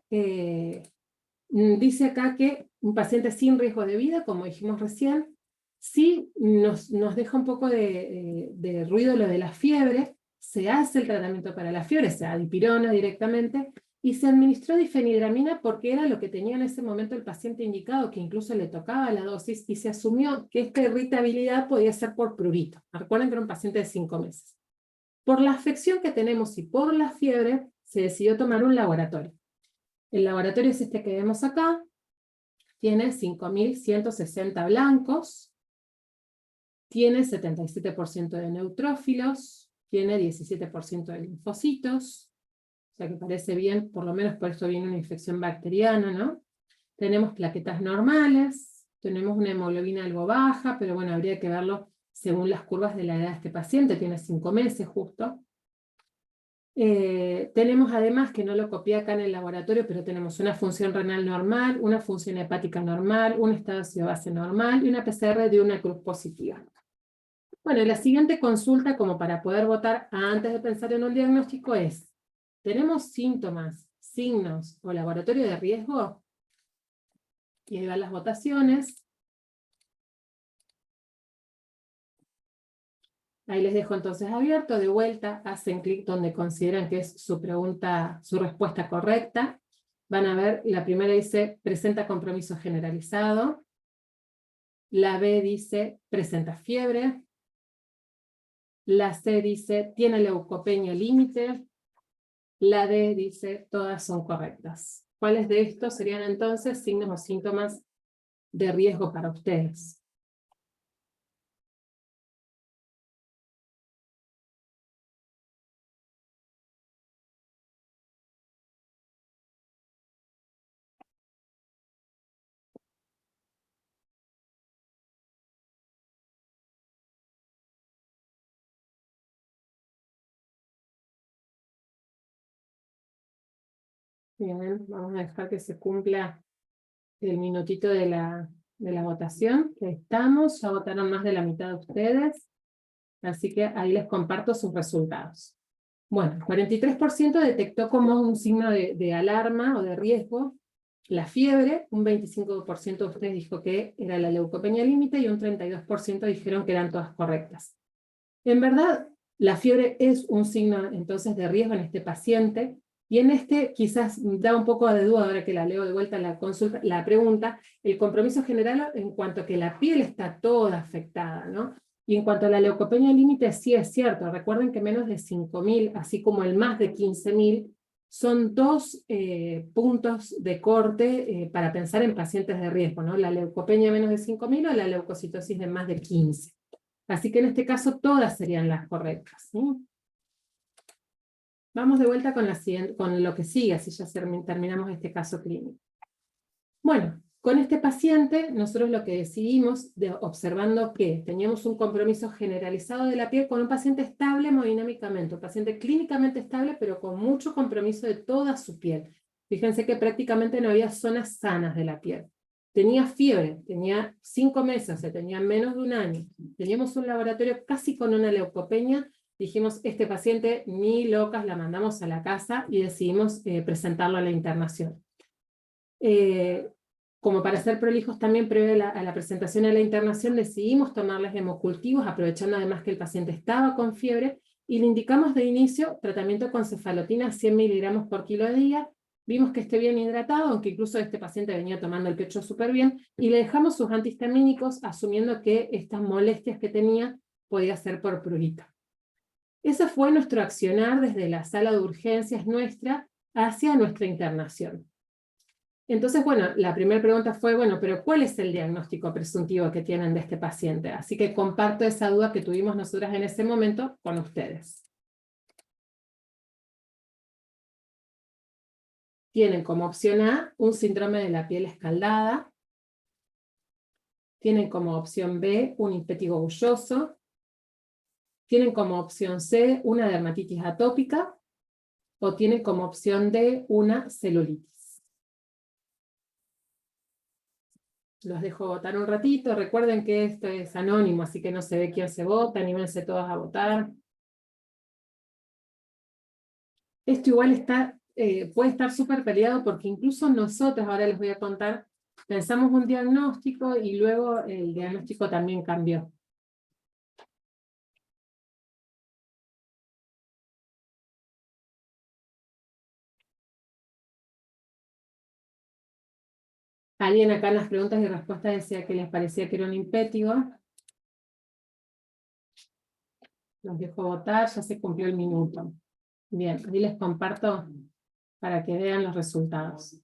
dice acá que un paciente sin riesgo de vida, como dijimos recién, sí nos deja un poco de ruido lo de la fiebre, se hace el tratamiento para la fiebre, se da dipirona directamente, y se administró difenhidramina porque era lo que tenía en ese momento el paciente indicado, que incluso le tocaba la dosis, y se asumió que esta irritabilidad podía ser por prurito. Recuerden que era un paciente de 5 meses. Por la afección que tenemos y por la fiebre, se decidió tomar un laboratorio. El laboratorio es este que vemos acá, tiene 5.160 blancos, tiene 77% de neutrófilos, tiene 17% de linfocitos, o sea que parece bien, por lo menos por esto viene una infección bacteriana, ¿no? Tenemos plaquetas normales, tenemos una hemoglobina algo baja, pero bueno, habría que verlo según las curvas de la edad de este paciente, tiene 5 meses justo. Tenemos además, que no lo copié acá en el laboratorio, pero tenemos una función renal normal, una función hepática normal, un estado de ácido base normal y una PCR de una cruz positiva. Bueno, la siguiente consulta, como para poder votar antes de pensar en un diagnóstico, es: ¿tenemos síntomas, signos o laboratorio de riesgo? Y ahí van las votaciones. Ahí les dejo entonces abierto, de vuelta, hacen clic donde consideran que es su pregunta, su respuesta correcta. Van a ver, la primera dice, presenta compromiso generalizado. La B dice, presenta fiebre. La C dice, tiene leucopenia límite. La D dice, todas son correctas. ¿Cuáles de estos serían entonces signos o síntomas de riesgo para ustedes? Bien, vamos a dejar que se cumpla el minutito de la votación. Que estamos, ya votaron más de la mitad de ustedes, así que ahí les comparto sus resultados. Bueno, 43% detectó como un signo de alarma o de riesgo la fiebre, un 25% de ustedes dijo que era la leucopenia límite y un 32% dijeron que eran todas correctas. En verdad, la fiebre es un signo entonces de riesgo en este paciente, y en este quizás da un poco de duda, ahora que la leo de vuelta la consulta, la pregunta, el compromiso general en cuanto a que la piel está toda afectada, ¿no? Y en cuanto a la leucopenia límite, sí es cierto, recuerden que menos de 5.000, así como el más de 15.000, son dos puntos de corte para pensar en pacientes de riesgo, ¿no? La leucopenia menos de 5.000 o la leucocitosis de más de 15. Así que en este caso todas serían las correctas, ¿sí? Vamos de vuelta con, con lo que sigue, así ya terminamos este caso clínico. Bueno, con este paciente nosotros lo que decidimos, observando que teníamos un compromiso generalizado de la piel con un paciente estable hemodinámicamente, un paciente clínicamente estable, pero con mucho compromiso de toda su piel. Fíjense que prácticamente no había zonas sanas de la piel. Tenía fiebre, tenía 5 meses, o sea, tenía menos de un año. Teníamos un laboratorio casi con una leucopenia. Dijimos, este paciente ni locas, la mandamos a la casa y decidimos presentarlo a la internación. Como para ser prolijos también previo a la presentación a la internación, decidimos tomarles hemocultivos, aprovechando además que el paciente estaba con fiebre, y le indicamos de inicio tratamiento con cefalotina 100 miligramos por kilo de día. Vimos que esté bien hidratado, aunque incluso este paciente venía tomando el pecho súper bien, y le dejamos sus antihistamínicos, asumiendo que estas molestias que tenía podía ser por prurito. Ese fue nuestro accionar desde la sala de urgencias nuestra hacia nuestra internación. Entonces, bueno, la primera pregunta fue, bueno, pero ¿cuál es el diagnóstico presuntivo que tienen de este paciente? Así que comparto esa duda que tuvimos nosotras en ese momento con ustedes. Tienen como opción A un síndrome de la piel escaldada. Tienen como opción B un impétigo bulloso. Tienen como opción C una dermatitis atópica. O tienen como opción D una celulitis. Los dejo votar un ratito. Recuerden que esto es anónimo, así que no se ve quién se vota, anímense todos a votar. Esto igual puede estar súper peleado porque incluso nosotros, ahora les voy a contar, pensamos un diagnóstico y luego el diagnóstico también cambió. Alguien acá en las preguntas y respuestas decía que les parecía que era un impétigo. Los dejo votar, ya se cumplió el minuto. Bien, ahí les comparto para que vean los resultados.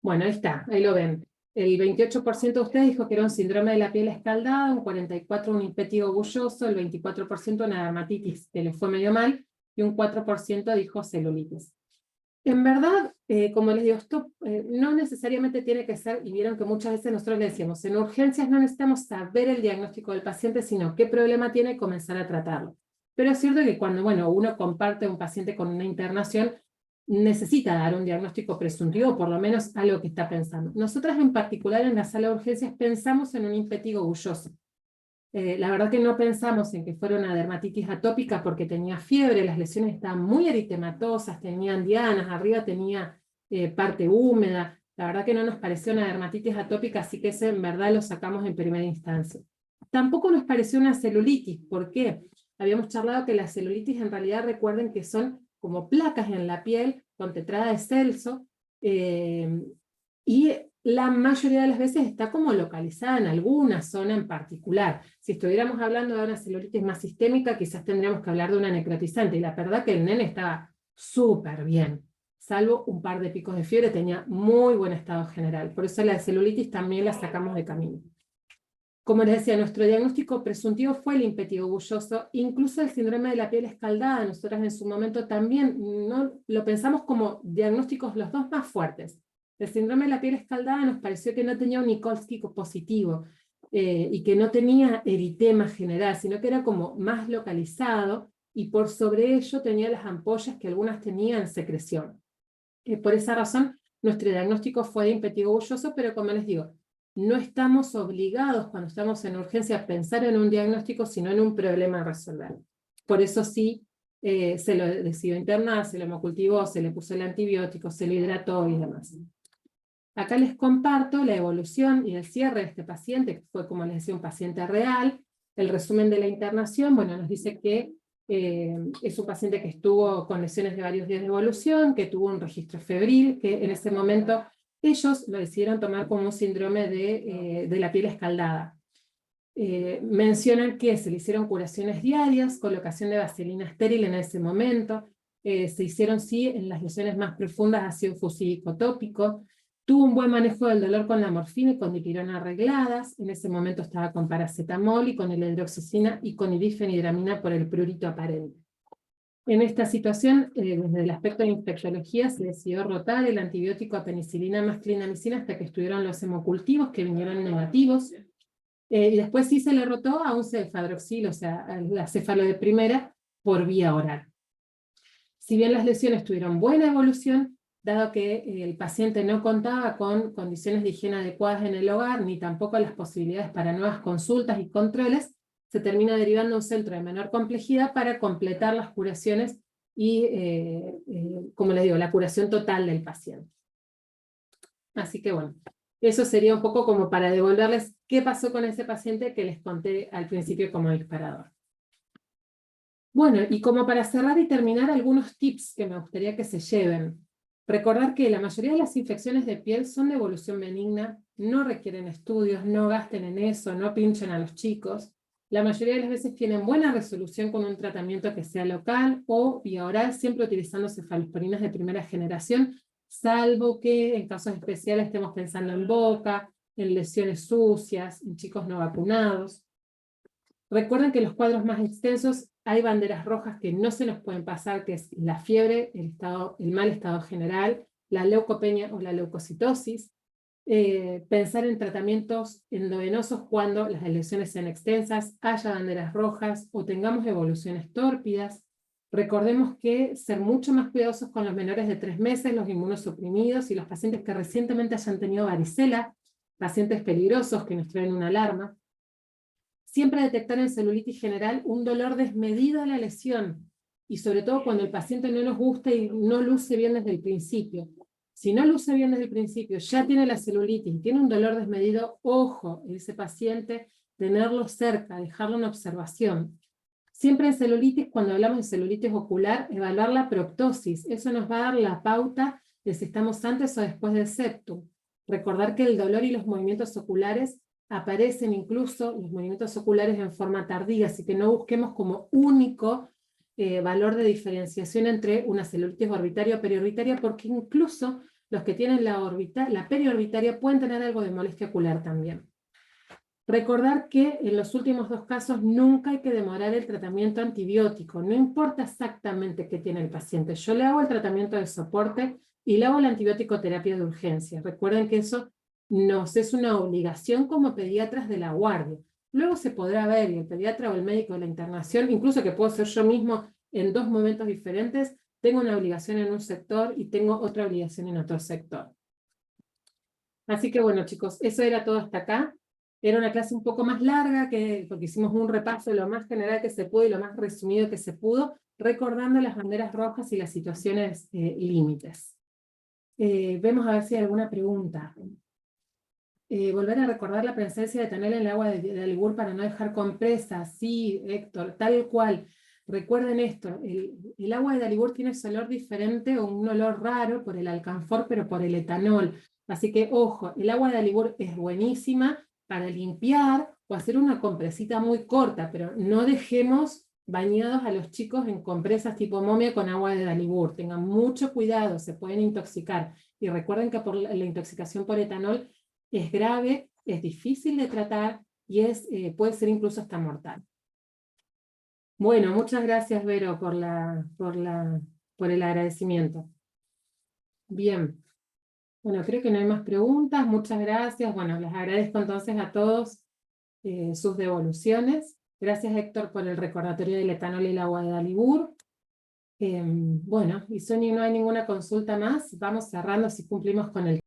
Bueno, ahí está, ahí lo ven. El 28% de ustedes dijo que era un síndrome de la piel escaldada, un 44% un impétigo bulloso, el 24% una dermatitis que le fue medio mal, y un 4% dijo celulitis. En verdad, como les digo, esto no necesariamente tiene que ser, y vieron que muchas veces nosotros le decíamos, en urgencias no necesitamos saber el diagnóstico del paciente, sino qué problema tiene y comenzar a tratarlo. Pero es cierto que cuando uno comparte a un paciente con una internación, necesita dar un diagnóstico presuntivo, por lo menos algo que está pensando. Nosotras en particular en la sala de urgencias pensamos en un impétigo bulloso. La verdad que no pensamos en que fuera una dermatitis atópica porque tenía fiebre, las lesiones estaban muy eritematosas, tenían dianas, arriba tenía parte húmeda. La verdad que no nos pareció una dermatitis atópica, así que ese en verdad lo sacamos en primera instancia. Tampoco nos pareció una celulitis. ¿Por qué? Habíamos charlado que las celulitis en realidad, recuerden que son como placas en la piel con tetrada de Celso, y la mayoría de las veces está como localizada en alguna zona en particular. Si estuviéramos hablando de una celulitis más sistémica, quizás tendríamos que hablar de una necrotizante, y la verdad que el nene estaba súper bien, salvo un par de picos de fiebre, tenía muy buen estado general. Por eso la celulitis también la sacamos de camino. Como les decía, nuestro diagnóstico presuntivo fue el impetigo bulloso, incluso el síndrome de la piel escaldada. Nosotras en su momento también no lo pensamos como diagnósticos los dos más fuertes. El síndrome de la piel escaldada nos pareció que no tenía un Nikolsky positivo y que no tenía eritema general, sino que era como más localizado, y por sobre ello tenía las ampollas que algunas tenían secreción. Por esa razón, nuestro diagnóstico fue de impetigo bulloso, pero como les digo, no estamos obligados cuando estamos en urgencia a pensar en un diagnóstico, sino en un problema a resolver. Por eso sí, se lo decidió internar, se lo hemocultivó, se le puso el antibiótico, se lo hidrató y demás. Acá les comparto la evolución y el cierre de este paciente, que fue, como les decía, un paciente real. El resumen de la internación, bueno, nos dice que es un paciente que estuvo con lesiones de varios días de evolución, que tuvo un registro febril, que en ese momento ellos lo decidieron tomar como un síndrome de la piel escaldada. Mencionan que se le hicieron curaciones diarias, colocación de vaselina estéril en ese momento, se hicieron sí en las lesiones más profundas ácido fusídico tópico, tuvo un buen manejo del dolor con la morfina y con dipirona arregladas, en ese momento estaba con paracetamol y con el hidroxicina y con ibifenidramina por el prurito aparente. En esta situación, desde el aspecto de infectología, se decidió rotar el antibiótico a penicilina más clindamicina hasta que estuvieron los hemocultivos que vinieron negativos. Y después sí se le rotó a un cefadroxil, o sea, a la cefalo de primera, por vía oral. Si bien las lesiones tuvieron buena evolución, dado que el paciente no contaba con condiciones de higiene adecuadas en el hogar, ni tampoco las posibilidades para nuevas consultas y controles, se termina derivando a un centro de menor complejidad para completar las curaciones y, como les digo, la curación total del paciente. Así que bueno, eso sería un poco como para devolverles qué pasó con ese paciente que les conté al principio como disparador. Bueno, y como para cerrar y terminar, algunos tips que me gustaría que se lleven. Recordar que la mayoría de las infecciones de piel son de evolución benigna, no requieren estudios, no gasten en eso, no pinchen a los chicos. La mayoría de las veces tienen buena resolución con un tratamiento que sea local o vía oral, siempre utilizando cefalosporinas de primera generación, salvo que en casos especiales estemos pensando en boca, en lesiones sucias, en chicos no vacunados. Recuerden que en los cuadros más extensos hay banderas rojas que no se nos pueden pasar, que es la fiebre, el mal estado general, la leucopenia o la leucocitosis. Pensar en tratamientos endovenosos cuando las lesiones sean extensas, haya banderas rojas o tengamos evoluciones tórpidas. Recordemos que ser mucho más cuidadosos con los menores de 3 meses, los inmunosuprimidos y los pacientes que recientemente hayan tenido varicela, pacientes peligrosos que nos traen una alarma. Siempre detectar en celulitis general un dolor desmedido a la lesión, y sobre todo cuando el paciente no nos gusta y no luce bien desde el principio. Si no luce bien desde el principio, ya tiene la celulitis y tiene un dolor desmedido, ojo, ese paciente, tenerlo cerca, dejarlo en observación. Siempre en celulitis, cuando hablamos de celulitis ocular, evaluar la proptosis. Eso nos va a dar la pauta de si estamos antes o después del septum. Recordar que el dolor y los movimientos oculares aparecen incluso los movimientos oculares en forma tardía, así que no busquemos como único valor de diferenciación entre una celulitis orbitaria o periorbitaria, porque incluso los que tienen la periorbitaria pueden tener algo de molestia ocular también. Recordar que en los últimos 2 casos nunca hay que demorar el tratamiento antibiótico, no importa exactamente qué tiene el paciente. Yo le hago el tratamiento de soporte y le hago la antibiótico terapia de urgencia. Recuerden que eso nos es una obligación como pediatras de la guardia. Luego se podrá ver, y el pediatra o el médico de la internación, incluso que puedo ser yo mismo en 2 momentos diferentes, tengo una obligación en un sector y tengo otra obligación en otro sector. Así que bueno, chicos, eso era todo hasta acá. Era una clase un poco más larga, porque hicimos un repaso de lo más general que se pudo y lo más resumido que se pudo, recordando las banderas rojas y las situaciones límites. Vemos a ver si hay alguna pregunta. Volver a recordar la presencia de etanol en el agua de Alibur para no dejar compresas. Sí, Héctor, tal cual. Recuerden esto, el agua de Alibur tiene ese olor diferente o un olor raro por el alcanfor, pero por el etanol. Así que, ojo, el agua de Alibur es buenísima para limpiar o hacer una compresita muy corta, pero no dejemos bañados a los chicos en compresas tipo momia con agua de Alibur. Tengan mucho cuidado, se pueden intoxicar. Y recuerden que la intoxicación por etanol es grave, es difícil de tratar y puede ser incluso hasta mortal. Bueno, muchas gracias, Vero, por el agradecimiento. Bien. Bueno, creo que no hay más preguntas. Muchas gracias. Bueno, les agradezco entonces a todos sus devoluciones. Gracias, Héctor, por el recordatorio del etanol y el agua de Alibur. Bueno, y Sonia, no hay ninguna consulta más. Vamos cerrando si cumplimos con el